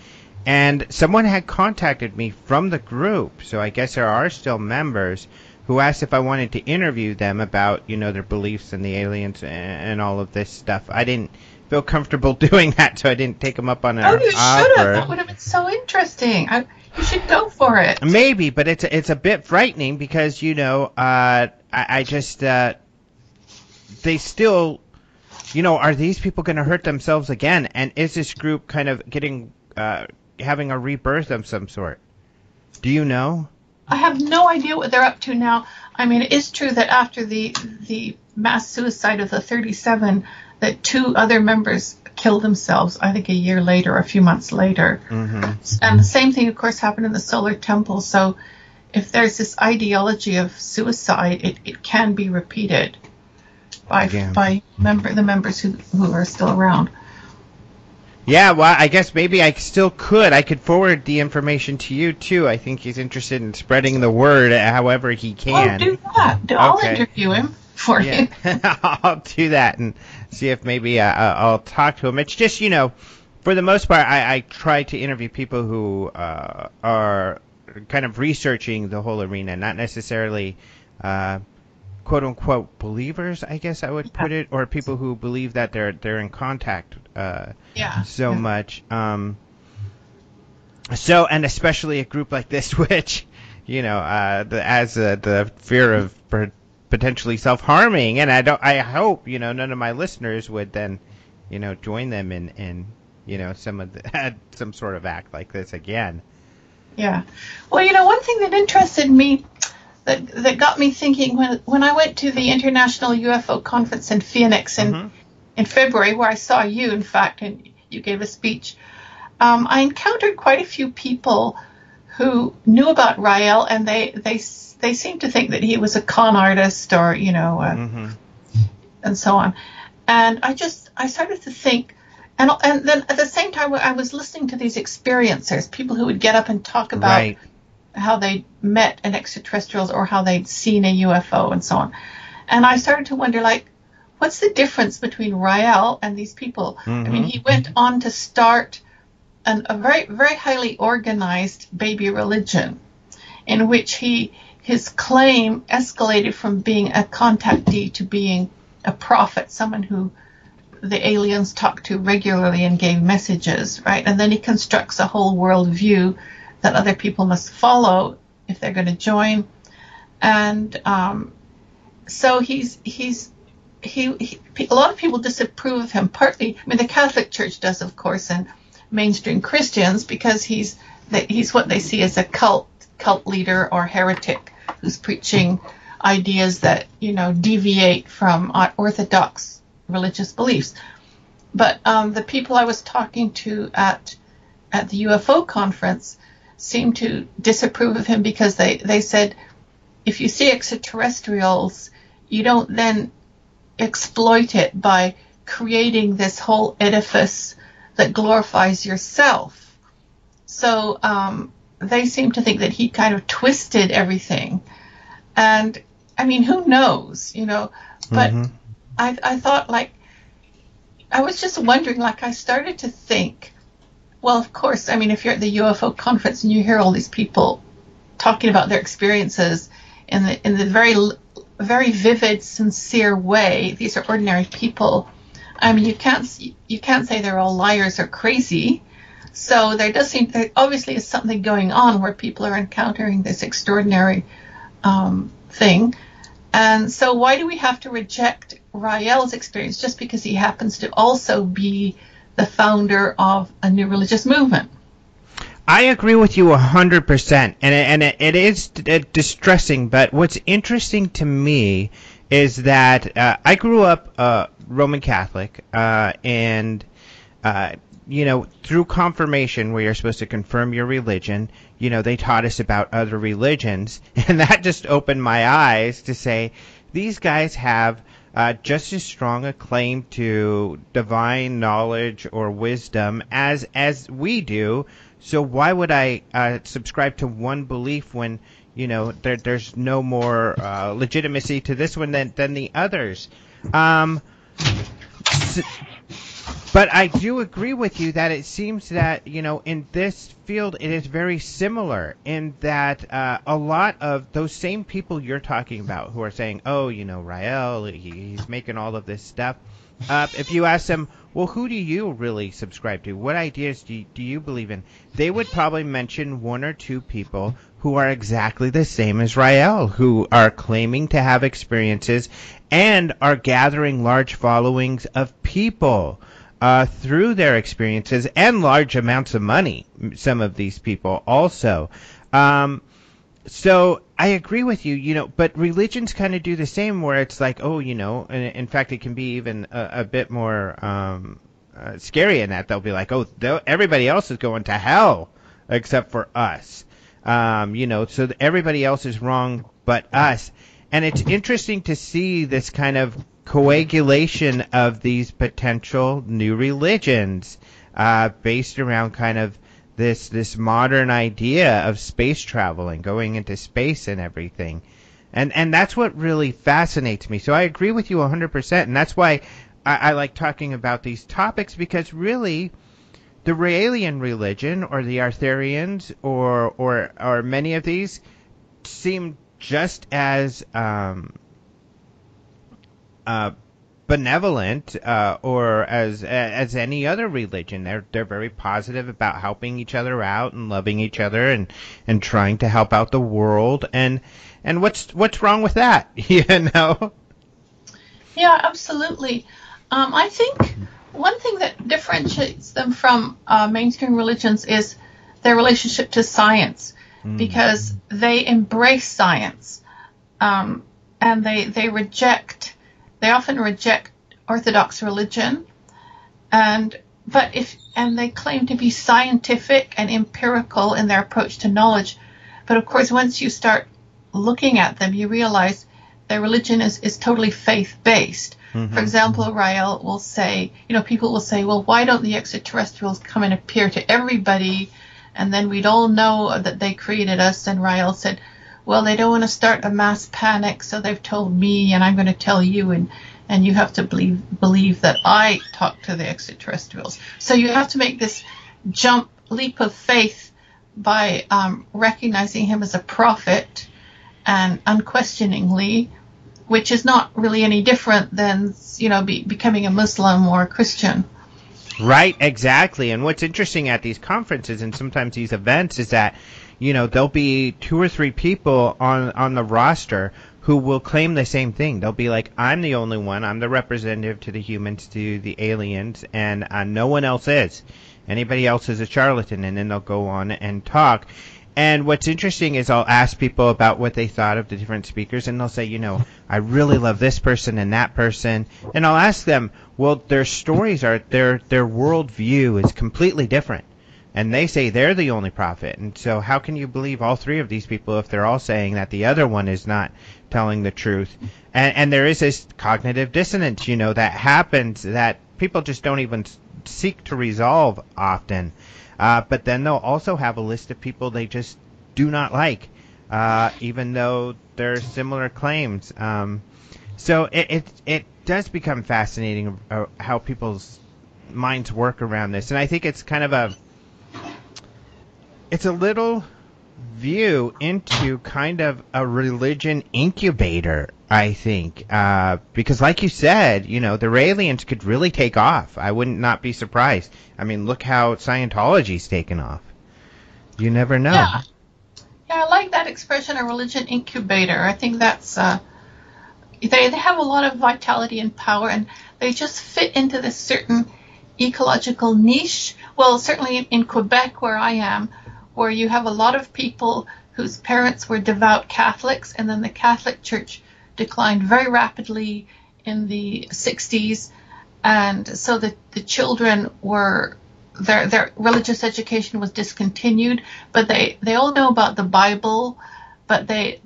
and someone had contacted me from the group. So I guess there are still members who asked if I wanted to interview them about, their beliefs and the aliens and all of this stuff. I didn't feel comfortable doing that, so I didn't take them up on their offer. Oh, you should have. That would have been so interesting. You should go for it. Maybe, but it's a bit frightening because, I just, they still, are these people going to hurt themselves again? And is this group kind of getting, having a rebirth of some sort? Do you know? I have no idea what they're up to now. I mean, it is true that after the mass suicide of the 37, that 2 other members killed themselves, I think a year later or a few months later. Mm-hmm. And the same thing, of course, happened in the Solar Temple. So if there's this ideology of suicide, it can be repeated by the members who are still around. Yeah, well, I guess maybe I still could. I could forward the information to you, too. I think he's interested in spreading the word however he can. Oh, do that. I'll interview him for you. I'll do that and see if maybe I'll talk to him. It's just, for the most part, I try to interview people who are kind of researching the whole arena, not necessarily quote-unquote believers, I guess I would put it, or people who believe that they're in contact much. So, and especially a group like this, which, as the fear of potentially self-harming, and I hope, none of my listeners would then, join them in some sort of act like this again. Yeah. Well, one thing that interested me, that got me thinking when I went to the International UFO Conference in Phoenix in February, where I saw you, in fact, and you gave a speech, I encountered quite a few people who knew about Rael, and they seemed to think that he was a con artist or, and so on. And I started to think, and then at the same time, I was listening to these experiencers, people who would get up and talk about how they met an extraterrestrials or how they'd seen a UFO and so on. And I started to wonder, what's the difference between Rael and these people? I mean, he went on to start a very, very highly organized baby religion in which his claim escalated from being a contactee to being a prophet, someone who the aliens talked to regularly and gave messages, right? And then he constructs a whole world view that other people must follow if they're going to join. And so he's a lot of people disapprove of him. Partly, I mean, the Catholic Church does, of course, and mainstream Christians, because he's what they see as a cult leader or heretic who's preaching ideas that deviate from orthodox religious beliefs. But the people I was talking to at the UFO conference seemed to disapprove of him, because they said, if you see extraterrestrials, you don't then exploit it by creating this whole edifice that glorifies yourself. So they seem to think that he kind of twisted everything. And I mean, who knows, but I thought, like, I was just wondering, like, I started to think, well, of course, I mean, if you're at the UFO conference and you hear all these people talking about their experiences in the very, very vivid, sincere way, these are ordinary people. I mean, you can't say they're all liars or crazy. So there obviously is something going on where people are encountering this extraordinary thing. And so why do we have to reject Rael's experience just because he happens to also be the founder of a new religious movement? I agree with you 100%, and it is distressing. But what's interesting to me is that I grew up Roman Catholic, and through confirmation, where you're supposed to confirm your religion, they taught us about other religions, and that just opened my eyes to say, these guys have just as strong a claim to divine knowledge or wisdom as we do. So why would I subscribe to one belief when there's no more legitimacy to this one than the others? But I do agree with you that it seems that, in this field, it is very similar in that a lot of those same people you're talking about who are saying, oh, Rael, he's making all of this stuff. If you ask them, well, who do you really subscribe to? What ideas do you believe in? They would probably mention one or two people who are exactly the same as Rael, who are claiming to have experiences and are gathering large followings of people through their experiences, and large amounts of money, some of these people also. So I agree with you, but religions kind of do the same, where it's like, oh, and in fact, it can be even a bit more scary in that they'll be like, oh, everybody else is going to hell except for us. So everybody else is wrong but us. And it's interesting to see this kind of coagulation of these potential new religions based around kind of this modern idea of space travel and going into space and everything. And that's what really fascinates me. So I agree with you 100%, and that's why I like talking about these topics, because really the Raelian religion or the Arthurians or many of these seem just as benevolent or as any other religion. They're very positive about helping each other out and loving each other and trying to help out the world. And what's wrong with that? Yeah, absolutely. I think one thing that differentiates them from mainstream religions is their relationship to science, because they embrace science, and they often reject orthodox religion, and they claim to be scientific and empirical in their approach to knowledge. But of course, once you start looking at them, you realize their religion is totally faith-based. Mm-hmm. For example, Rael will say, people will say, well, why don't the extraterrestrials come and appear to everybody, and then we'd all know that they created us? And Rael said, well, they don't want to start a mass panic, so they've told me, and I'm going to tell you, and you have to believe that I talk to the extraterrestrials. So you have to make this leap of faith by recognizing him as a prophet, and unquestioningly, which is not really any different than becoming a Muslim or a Christian. Right, exactly. And what's interesting at these conferences and sometimes these events is that there'll be 2 or 3 people on the roster who will claim the same thing. They'll be like, I'm the only one. I'm the representative to the humans, to the aliens, and no one else is. Anybody else is a charlatan, and then they'll go on and talk. And what's interesting is I'll ask people about what they thought of the different speakers, and they'll say, I really love this person and that person. And I'll ask them, well, their stories are, their worldview is completely different. And they say they're the only prophet. And so how can you believe all 3 of these people if they're all saying that the other one is not telling the truth? And there is this cognitive dissonance, that happens that people just don't even seek to resolve often. But then they'll also have a list of people they just do not like, even though they're similar claims. So it does become fascinating how people's minds work around this. And I think it's kind of it's a little view into kind of a religion incubator, I think, because like you said, the aliens could really take off. I wouldn't not be surprised. I mean, look how Scientology's taken off. You never know. Yeah, I like that expression, a religion incubator. I think that's they have a lot of vitality and power, and they just fit into this certain ecological niche. Well, certainly in Quebec, where I am, where you have a lot of people whose parents were devout Catholics, and then the Catholic Church declined very rapidly in the 60s, and so the children were, their religious education was discontinued, but they all know about the Bible, but they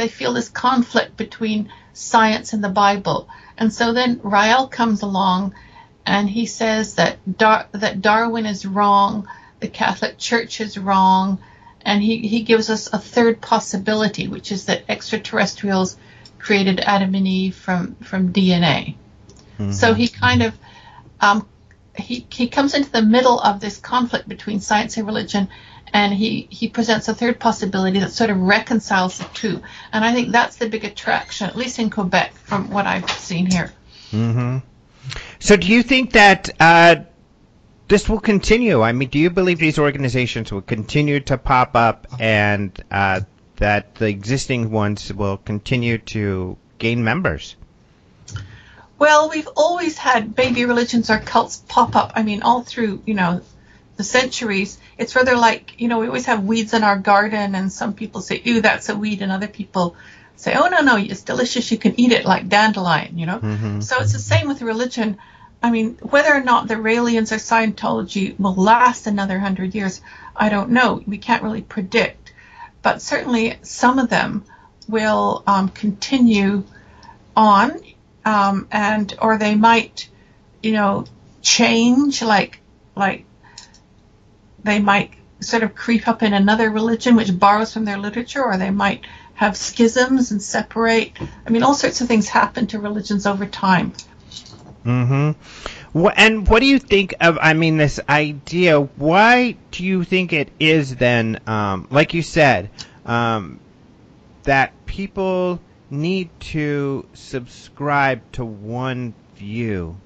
feel this conflict between science and the Bible. And so then Rael comes along, and he says that Darwin is wrong, the Catholic Church is wrong, and he gives us a third possibility, which is that extraterrestrials created Adam and Eve from DNA. Mm-hmm. So he kind of he comes into the middle of this conflict between science and religion, and he presents a third possibility that sort of reconciles the two. And I think that's the big attraction, at least in Quebec, from what I've seen here. Mm-hmm. So do you think that this will continue? I mean, do you believe these organizations will continue to pop up, and that the existing ones will continue to gain members? Well, we've always had baby religions or cults pop up. I mean, all through, the centuries. It's rather like, we always have weeds in our garden, and some people say, ew, that's a weed, and other people say, oh, no, it's delicious, you can eat it, like dandelion, Mm-hmm. So it's the same with religion. I mean, whether or not the Raelians or Scientology will last another 100 years, I don't know. We can't really predict. But certainly some of them will continue on, or they might, change, like they might sort of creep up in another religion which borrows from their literature, or they might have schisms and separate. I mean, all sorts of things happen to religions over time. Mm-hmm. And what do you think of, this idea? Why do you think it is then, like you said, that people need to subscribe to one view?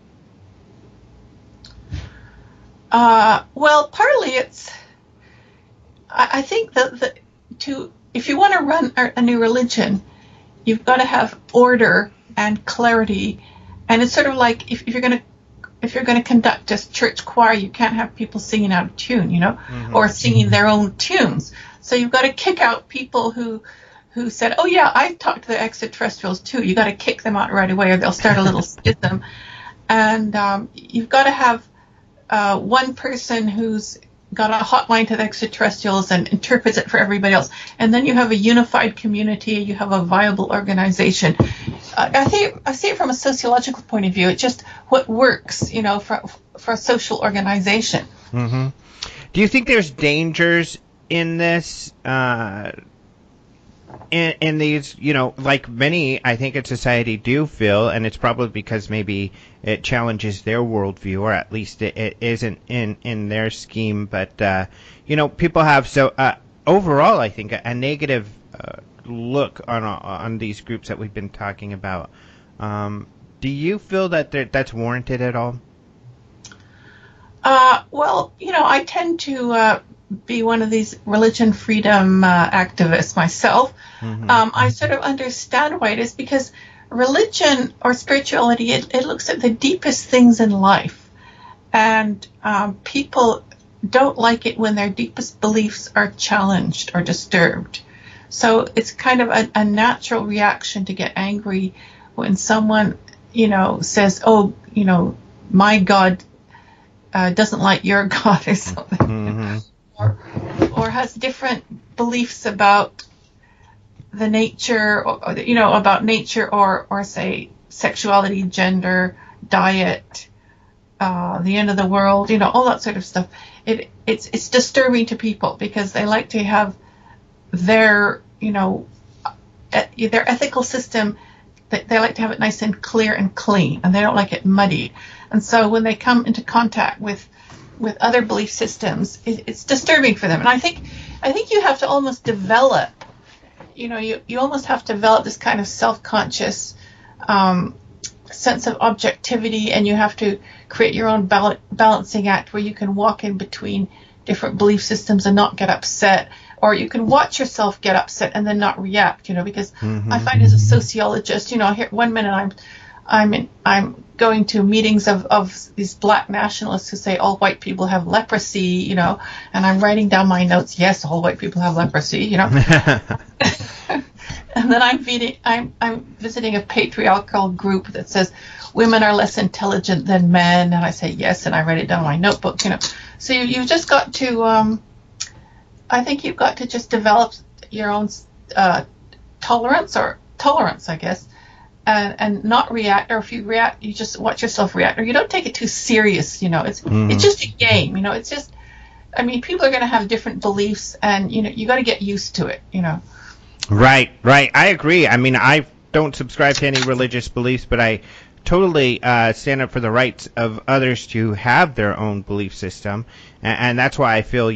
Well, partly it's, I think that if you want to run a new religion, you've got to have order and clarity. And it's sort of like if you're going to conduct a church choir, you can't have people singing out of tune, mm-hmm. or singing their own tunes. So you've got to kick out people who said, oh yeah, I talked to the extraterrestrials too. You got to kick them out right away, or they'll start a little schism. And you've got to have one person who's got a hotline to the extraterrestrials and interprets it for everybody else. And then you have a unified community, you have a viable organization. I see it from a sociological point of view. It's just what works, for a social organization. Mm-hmm. Do you think there's dangers in this, in these, like many, I think, in society do feel, and it's probably because maybe it challenges their worldview, or at least it isn't in their scheme, but, people have, overall, I think, a negative look on these groups that we've been talking about. Do you feel that that's warranted at all? Well, I tend to be one of these religion freedom activists myself, I sort of understand why it is, because religion or spirituality, it looks at the deepest things in life. And people don't like it when their deepest beliefs are challenged or disturbed. So it's kind of a natural reaction to get angry when someone, says, oh, my God doesn't like your God or something. Or has different beliefs about the nature, about nature, or say sexuality, gender, diet, the end of the world, all that sort of stuff. It's disturbing to people because they like to have their ethical system. They like to have it nice and clear and clean, and they don't like it muddied. And so when they come into contact with other belief systems, it's disturbing for them. And I think you have to almost develop, you almost have to develop this kind of self-conscious sense of objectivity, and you have to create your own balancing act where you can walk in between different belief systems and not get upset, or you can watch yourself get upset and then not react, because I find as a sociologist, here one minute I'm going to meetings of these black nationalists who say all white people have leprosy, and I'm writing down my notes. Yes, all white people have leprosy, And then I'm visiting a patriarchal group that says women are less intelligent than men, and I say yes, and I write it down in my notebook, So you've just got to, I think you've got to just develop your own tolerance, I guess. And not react, or if you react, you just watch yourself react, or you don't take it too serious, It's just a game, It's just, people are going to have different beliefs, and you got to get used to it, Right. I agree. I don't subscribe to any religious beliefs, but I totally stand up for the rights of others to have their own belief system, and that's why I feel,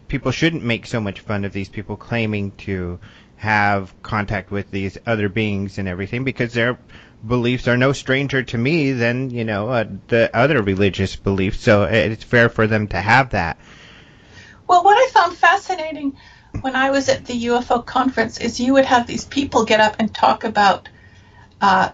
people shouldn't make so much fun of these people claiming to have contact with these other beings and everything, because their beliefs are no stranger to me than, the other religious beliefs. So it's fair for them to have that. Well, what I found fascinating when I was at the UFO conference is you would have these people get up and talk about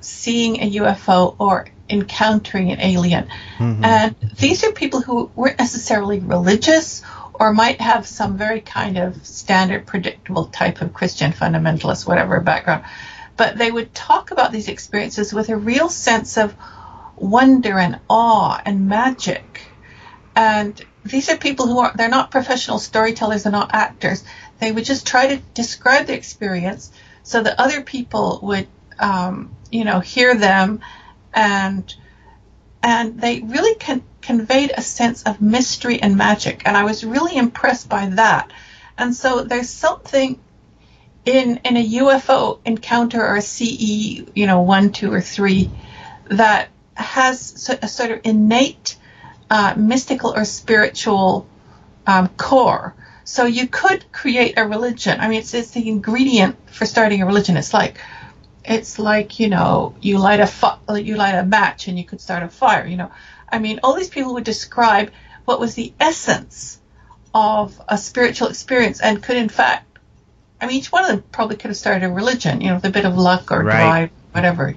seeing a UFO or encountering an alien. And these are people who weren't necessarily religious, or might have some very kind of standard, predictable type of Christian fundamentalist, whatever background. But they would talk about these experiences with a real sense of wonder and awe and magic. And these are people they're not professional storytellers, they're not actors. They would just try to describe the experience so that other people would, hear them, and they really conveyed a sense of mystery and magic, and I was really impressed by that. And so there's something in a UFO encounter or a CE, 1, 2, or 3, that has a sort of innate mystical or spiritual core. So you could create a religion. It's the ingredient for starting a religion. It's like you light a match and you could start a fire. All these people would describe what was the essence of a spiritual experience, and could in fact, each one of them probably could have started a religion, with a bit of luck or drive, whatever,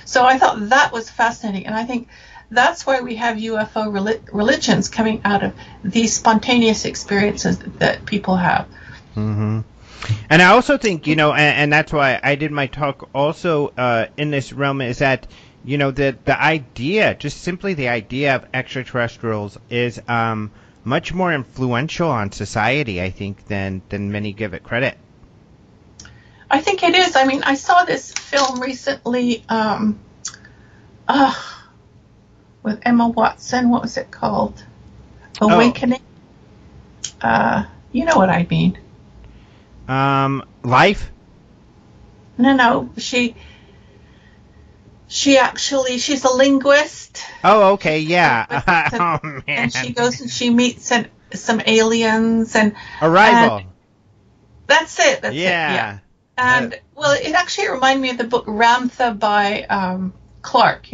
So I thought that was fascinating, and I think that's why we have UFO religions coming out of these spontaneous experiences that people have. And I also think, and that's why I did my talk also in this realm, is that, the idea, just simply the idea of extraterrestrials is much more influential on society, I think, than many give it credit. I think it is. I saw this film recently with Emma Watson. What was it called? Awakening. You know what I mean. Life? No. She's a linguist. Oh, okay, yeah. Oh, man. And she goes and she meets some aliens and Arrival. And that's it. That's it. Yeah. And it actually reminded me of the book Ramtha by Clark.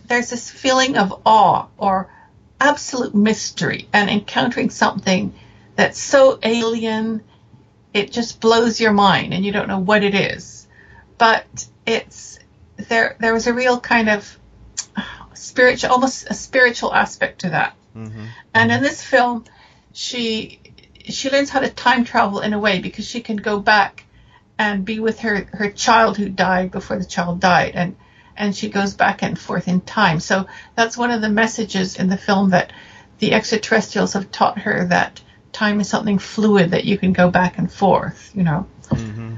There's this feeling of awe or absolute mystery and encountering something that's so alien, it just blows your mind and you don't know what it is. But there was a real kind of spiritual, almost a spiritual aspect to that. Mm-hmm. And in this film, she learns how to time travel in a way, because she can go back and be with her child who died before the child died, and she goes back and forth in time. So that's one of the messages in the film, that the extraterrestrials have taught her that time is something fluid, that you can go back and forth, you know. Mm-hmm.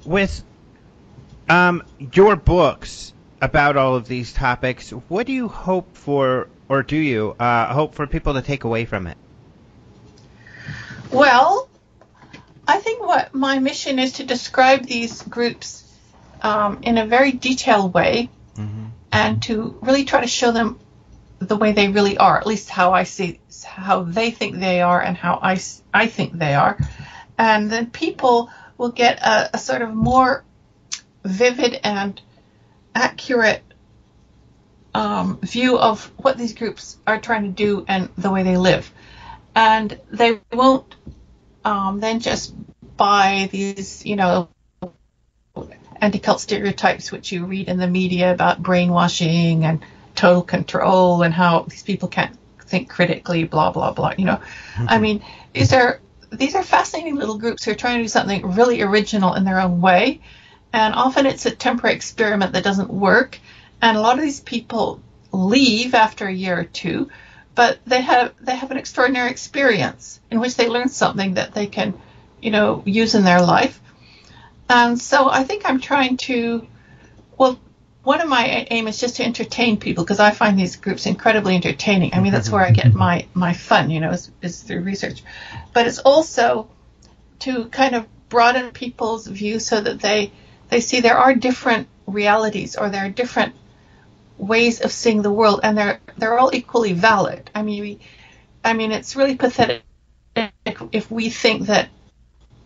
With your books about all of these topics, what do you hope for, or do you hope for people to take away from it? Well, I think what my mission is to describe these groups in a very detailed way, mm-hmm. and to really try to show them the way they really are, at least how I see, how they think they are, and how I think they are. And then people will get a sort of more vivid and accurate view of what these groups are trying to do and the way they live. And they won't then just buy these, you know, anti-cult stereotypes which you read in the media about brainwashing and total control and how these people can't think critically, blah, blah, blah, you know. Mm-hmm. I mean, these are fascinating little groups who are trying to do something really original in their own way. And often it's a temporary experiment that doesn't work. And a lot of these people leave after a year or two, but they have an extraordinary experience in which they learn something that they can, you know, use in their life. And so I think I'm trying to, well, one of my aim is just to entertain people, because I find these groups incredibly entertaining. I mean, that's where I get my fun, you know, is through research. But it's also to kind of broaden people's views so that they see there are different realities, or there are different ways of seeing the world, and they're all equally valid. I mean, it's really pathetic if we think that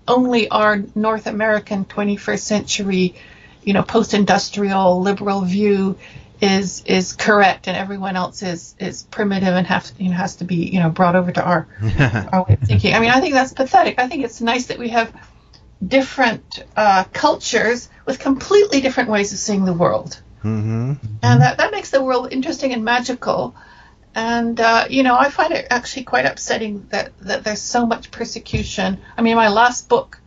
only our North American 21st century, you know, post-industrial liberal view is correct, and everyone else is primitive and has to be, you know, brought over to our way of thinking. I mean, I think that's pathetic. I think it's nice that we have different cultures with completely different ways of seeing the world. Mm-hmm. And that makes the world interesting and magical. And, you know, I find it actually quite upsetting that there's so much persecution. I mean, my last book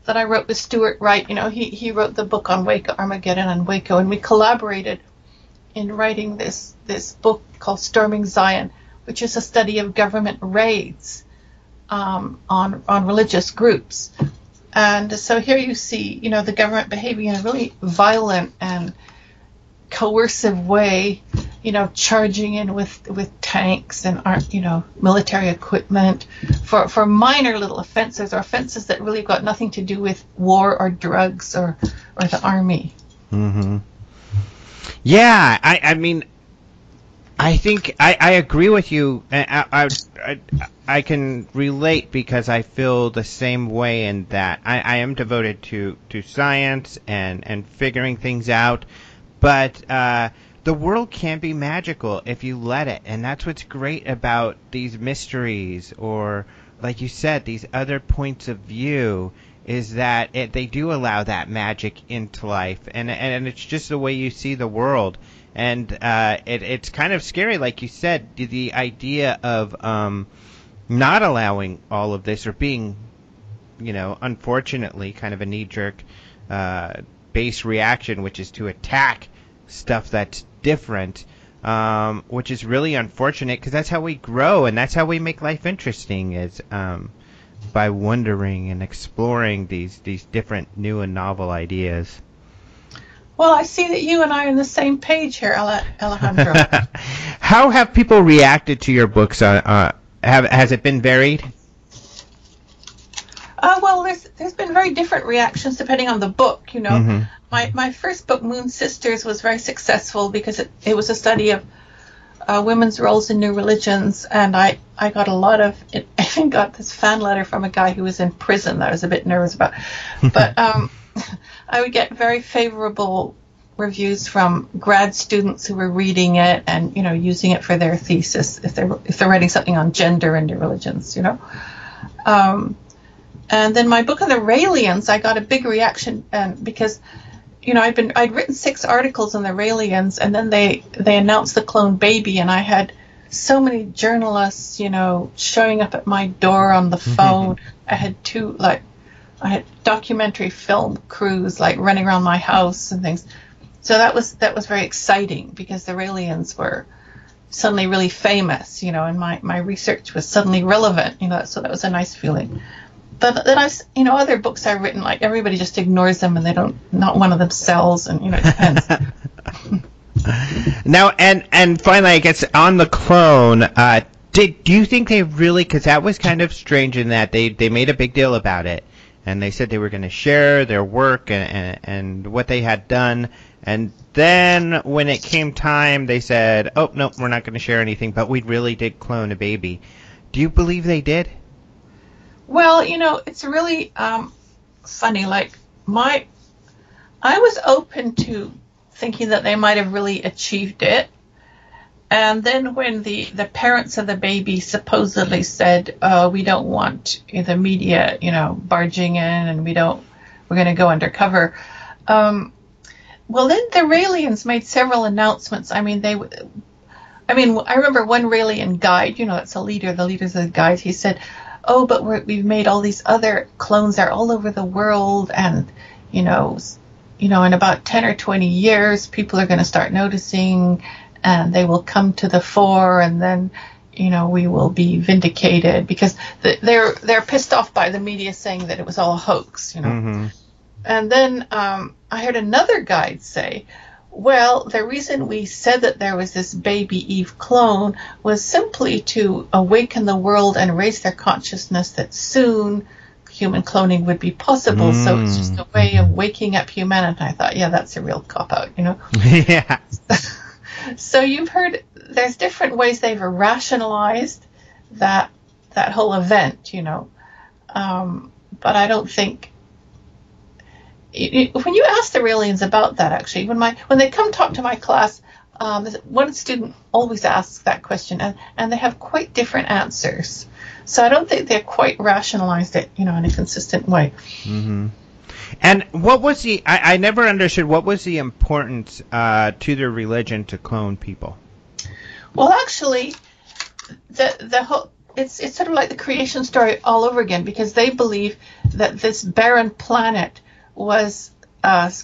that I wrote with Stuart Wright, you know, he wrote the book on Waco, Armageddon and Waco, and we collaborated in writing this book called Storming Zion, which is a study of government raids on religious groups. And so here you see, you know, the government behaving in a really violent and coercive way, you know, charging in with tanks and, you know, military equipment for minor little offenses, or offenses that really got nothing to do with war or drugs or the army. Mm-hmm. Yeah, I mean, I think I agree with you. I can relate, because I feel the same way in that I am devoted to science and figuring things out. But the world can be magical if you let it. And that's what's great about these mysteries, or, like you said, these other points of view, is that they do allow that magic into life. And it's just the way you see the world. And it's kind of scary, like you said, the idea of not allowing all of this, or being, you know, unfortunately, kind of a knee-jerk base reaction, which is to attack stuff that's different, which is really unfortunate, because that's how we grow, and that's how we make life interesting, is by wondering and exploring these different new and novel ideas. Well, I see that you and I are on the same page here, Alejandro. How have people reacted to your books? Has it been varied? Well, there's been very different reactions depending on the book. You know, mm-hmm. my first book, Moon Sisters, was very successful because it was a study of women's roles in new religions, and I got a lot of. I even got this fan letter from a guy who was in prison that I was a bit nervous about, but I would get very favorable reviews from grad students who were reading it and, using it for their thesis if they're writing something on gender and religions, And then my book on the Raelians, I got a big reaction because, I'd written 6 articles on the Raelians, and then they announced the clone baby, and I had so many journalists, showing up at my door on the phone. I had documentary film crews running around my house and things. So that was very exciting because the Raelians were suddenly really famous, and my research was suddenly relevant, so that was a nice feeling. But then other books I've written, everybody just ignores them and not one of them sells, and it depends. Now, and finally, I guess on the clone, do you think they really, because that was kind of strange in that they made a big deal about it, and they said they were going to share their work and what they had done, and then when it came time, they said, oh, no, we're not going to share anything, but we really did clone a baby. Do you believe they did? Well, it's really funny. I was open to thinking that they might have really achieved it. And then when the parents of the baby supposedly said, we don't want the media, barging in, and we're going to go undercover. Well, then the Raelians made several announcements. I remember one Raelian guide, that's the leaders of the guides, he said, oh, but we've made all these other clones that are all over the world, and, in about 10 or 20 years, people are going to start noticing, and they will come to the fore, and then, we will be vindicated, because they're pissed off by the media saying that it was all a hoax, Mm-hmm. And then I heard another guide say, well, the reason we said that there was this baby Eve clone was simply to awaken the world and raise their consciousness that soon human cloning would be possible. So it's just a way of waking up humanity. I thought, yeah, that's a real cop-out, Yeah. So you've heard there's different ways they've rationalized that whole event, but I don't think... When you ask the Raelians about that, actually, when they come talk to my class, one student always asks that question, and they have quite different answers. So I don't think they've quite rationalized it, in a consistent way. Mm-hmm. And what was I never understood, what was the importance to their religion to clone people? Well, actually, the whole... It's sort of like the creation story all over again, because they believe that this barren planet was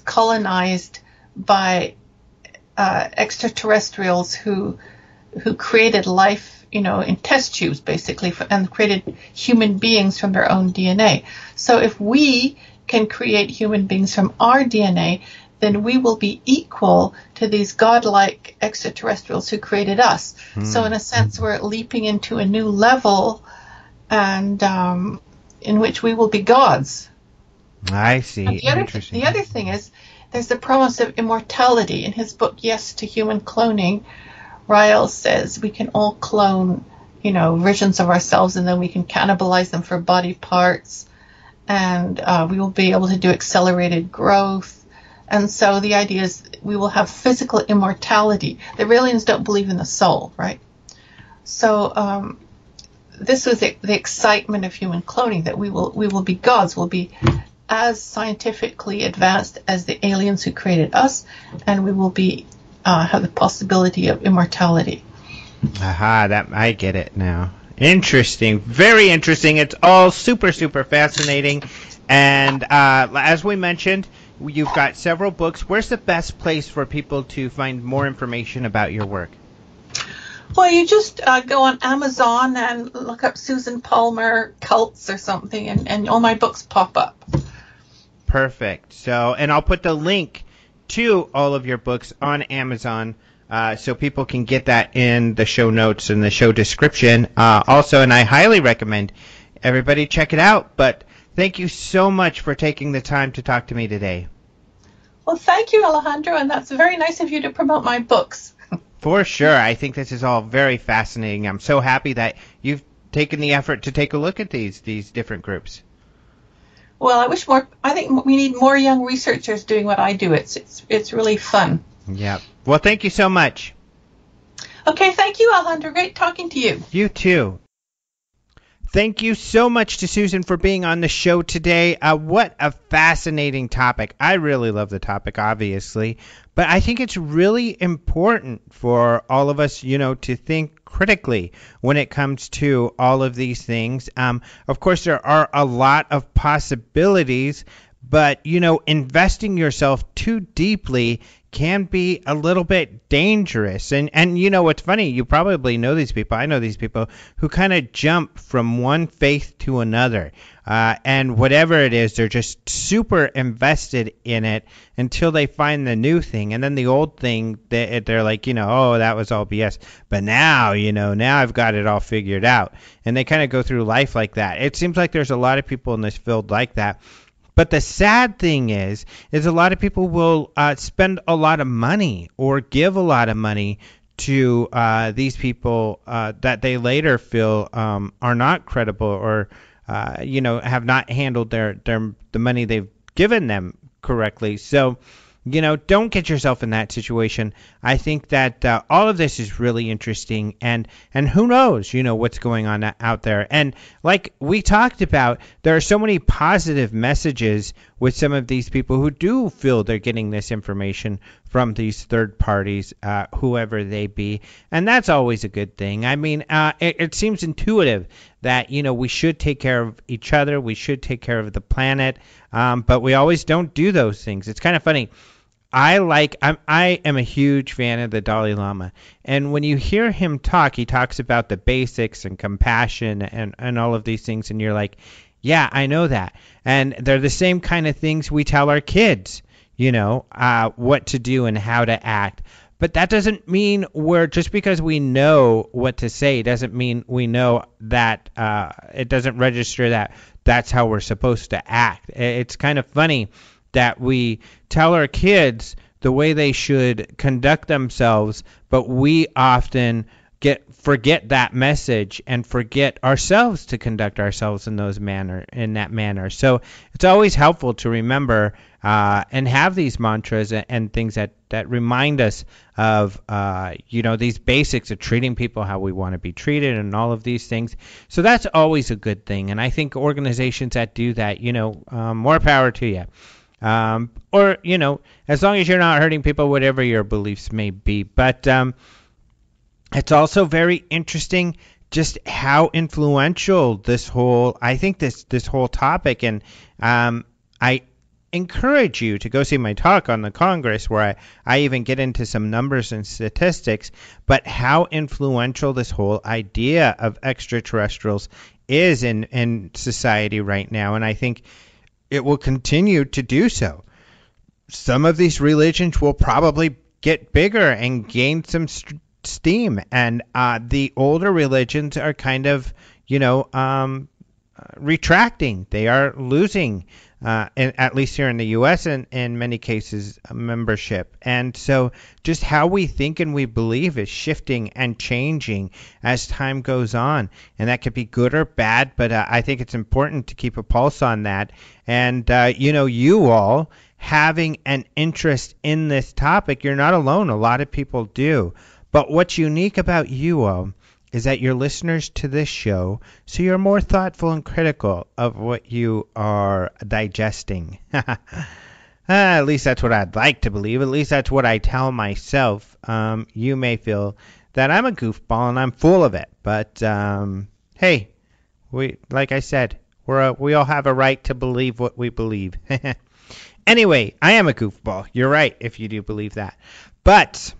colonized by extraterrestrials who created life, in test tubes, basically, and created human beings from their own DNA. So if we can create human beings from our DNA, then we will be equal to these godlike extraterrestrials who created us. So in a sense, we're leaping into a new level, and in which we will be gods. I see. The other thing is, there's the promise of immortality. In his book, Yes to Human Cloning, Ryle says we can all clone, versions of ourselves, and then we can cannibalize them for body parts, and we will be able to do accelerated growth. And so the idea is we will have physical immortality. The Raelians don't believe in the soul, right? So this was the excitement of human cloning, that we will be gods, we'll be as scientifically advanced as the aliens who created us, and we will be have the possibility of immortality. Aha, that I get it now. Interesting, very interesting. It's all super, super fascinating. And as we mentioned, you've got several books. Where's the best place for people to find more information about your work? Well, you just go on Amazon and look up Susan Palmer cults or something, and all my books pop up. Perfect. So, and I'll put the link to all of your books on Amazon, so people can get that in the show notes and the show description. Also, and I highly recommend everybody check it out. But thank you so much for taking the time to talk to me today. Well, thank you, Alejandro, and that's very nice of you to promote my books. For sure. I think this is all very fascinating. I'm so happy that you've taken the effort to take a look at these different groups. Well, I think we need more young researchers doing what I do. It's really fun. Yeah. Well, thank you so much. Okay, thank you, Alejandro. Great talking to you. You too. Thank you so much to Susan for being on the show today. What a fascinating topic. I really love the topic, obviously, but I think it's really important for all of us, to think critically when it comes to all of these things. Of course, there are a lot of possibilities, but, investing yourself too deeply can be a little bit dangerous. And what's funny, you probably know these people. I know these people who kind of jump from one faith to another. And whatever it is, they're just super invested in it until they find the new thing. And then the old thing, they're like, oh, that was all BS. But now, now I've got it all figured out. And they kind of go through life like that. It seems like there's a lot of people in this field like that. But the sad thing is a lot of people will spend a lot of money or give a lot of money to these people that they later feel are not credible or have not handled the money they've given them correctly. So, don't get yourself in that situation. I think that all of this is really interesting, and who knows, what's going on out there. And like we talked about, there are so many positive messages with some of these people who do feel they're getting this information from these third parties, whoever they be, and that's always a good thing. I mean, it seems intuitive that, we should take care of each other, we should take care of the planet, but we always don't do those things. It's kind of funny. I am a huge fan of the Dalai Lama, and when you hear him talk, he talks about the basics and compassion and all of these things, and you're like, yeah, I know that. And they're the same kind of things we tell our kids, what to do and how to act. But that doesn't mean just because we know what to say doesn't mean we know that it doesn't register that that's how we're supposed to act. It's kind of funny that we tell our kids the way they should conduct themselves, but we often forget that message and forget ourselves to conduct ourselves in that manner. So it's always helpful to remember and have these mantras and things that remind us of these basics of treating people how we want to be treated and all of these things. So that's always a good thing, and I think organizations that do that, more power to you. Or, as long as you're not hurting people, whatever your beliefs may be. But it's also very interesting just how influential this whole topic, and I encourage you to go see my talk on the Congress where I even get into some numbers and statistics, but how influential this whole idea of extraterrestrials is in society right now. And I think it will continue to do so. Some of these religions will probably get bigger and gain some steam, and the older religions are kind of, retracting. They are losing, at least here in the U.S. and in many cases, membership. And so just how we think and we believe is shifting and changing as time goes on. And that could be good or bad, but I think it's important to keep a pulse on that. And, you all having an interest in this topic, you're not alone. A lot of people do. But what's unique about you all is that you're listeners to this show, so you're more thoughtful and critical of what you are digesting. At least that's what I'd like to believe. At least that's what I tell myself. You may feel that I'm a goofball and I'm full of it, but hey, like I said, we all have a right to believe what we believe. Anyway, I am a goofball. You're right if you do believe that. But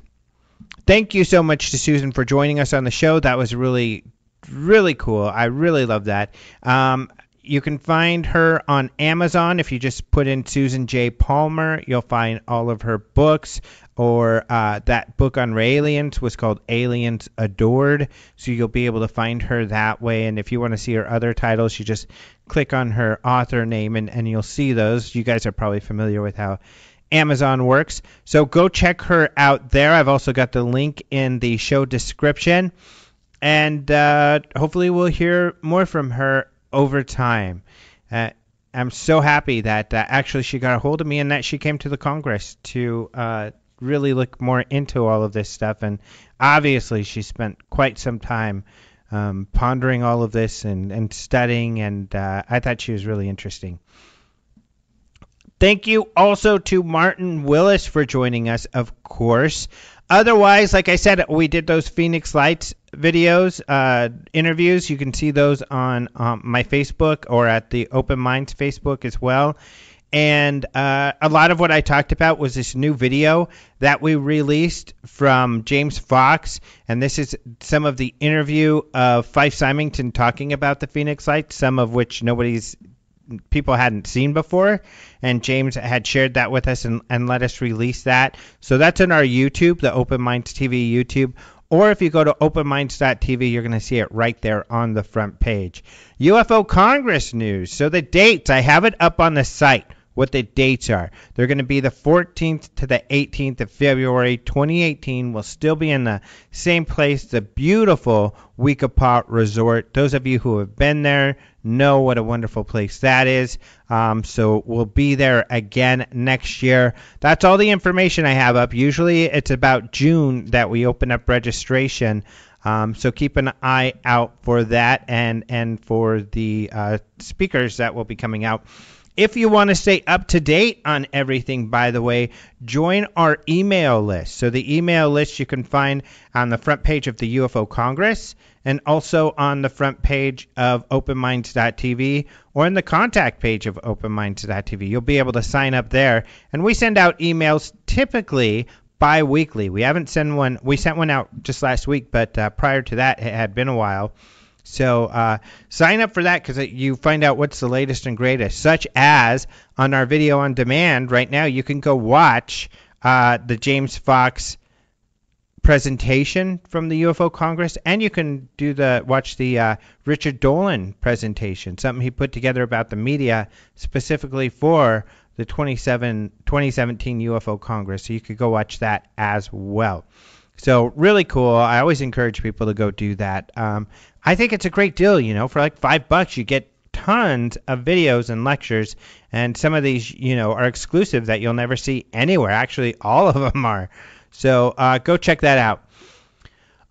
thank you so much to Susan for joining us on the show. That was really, really cool. I really love that. You can find her on Amazon. If you just put in Susan J. Palmer, you'll find all of her books. Or that book on aliens was called Aliens Adored. So you'll be able to find her that way. And if you want to see her other titles, you just click on her author name and you'll see those. You guys are probably familiar with how Amazon works. So go check her out there. I've also got the link in the show description. And hopefully we'll hear more from her over time. I'm so happy that actually she got a hold of me and that she came to the Congress to really look more into all of this stuff. And obviously, she spent quite some time pondering all of this and studying, and I thought she was really interesting. Thank you also to Martin Willis for joining us, of course. Otherwise, like I said, we did those Phoenix Lights videos, interviews. You can see those on my Facebook or at the Open Minds Facebook as well. And a lot of what I talked about was this new video that we released from James Fox. And this is some of the interview of Fife Symington talking about the Phoenix Lights, some of which people hadn't seen before, and James had shared that with us and let us release that. So that's on our YouTube, the Open Minds TV YouTube, or if you go to openminds.tv, you're going to see it right there on the front page. UFO Congress news. So the dates, I have it up on the site, what the dates are. They're going to be the 14th to the 18th of February 2018. We'll still be in the same place, the beautiful Weekapaw Resort. Those of you who have been there know what a wonderful place that is. So we'll be there again next year. That's all the information I have up. Usually it's about June that we open up registration. So keep an eye out for that and for the speakers that will be coming out. If you want to stay up to date on everything, by the way, join our email list. So the email list you can find on the front page of the UFO Congress and also on the front page of openminds.tv or in the contact page of openminds.tv. You'll be able to sign up there. And we send out emails typically bi-weekly. We sent one out just last week, but prior to that, it had been a while. So sign up for that because you find out what's the latest and greatest, such as on our video on demand right now, you can go watch the James Fox presentation from the UFO Congress, and you can watch the Richard Dolan presentation, something he put together about the media specifically for the 2017 UFO Congress. So you could go watch that as well. So really cool. I always encourage people to go do that. I think it's a great deal, for like $5 you get tons of videos and lectures, and some of these, are exclusive that you'll never see anywhere. Actually, all of them are. So go check that out.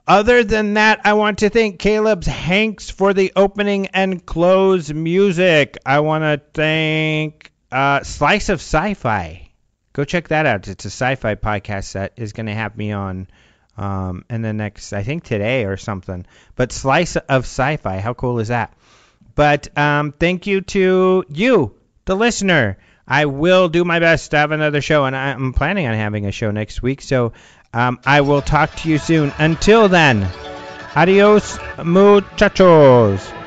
Other than that, I want to thank Caleb's Hanks for the opening and close music. I want to thank Slice of Sci-Fi. Go check that out. It's a sci-fi podcast that is going to have me on in the next, I think today or something. But Slice of Sci-Fi, how cool is that? But thank you to you, the listener. I will do my best to have another show, and I'm planning on having a show next week. So I will talk to you soon. Until then, adios, muchachos.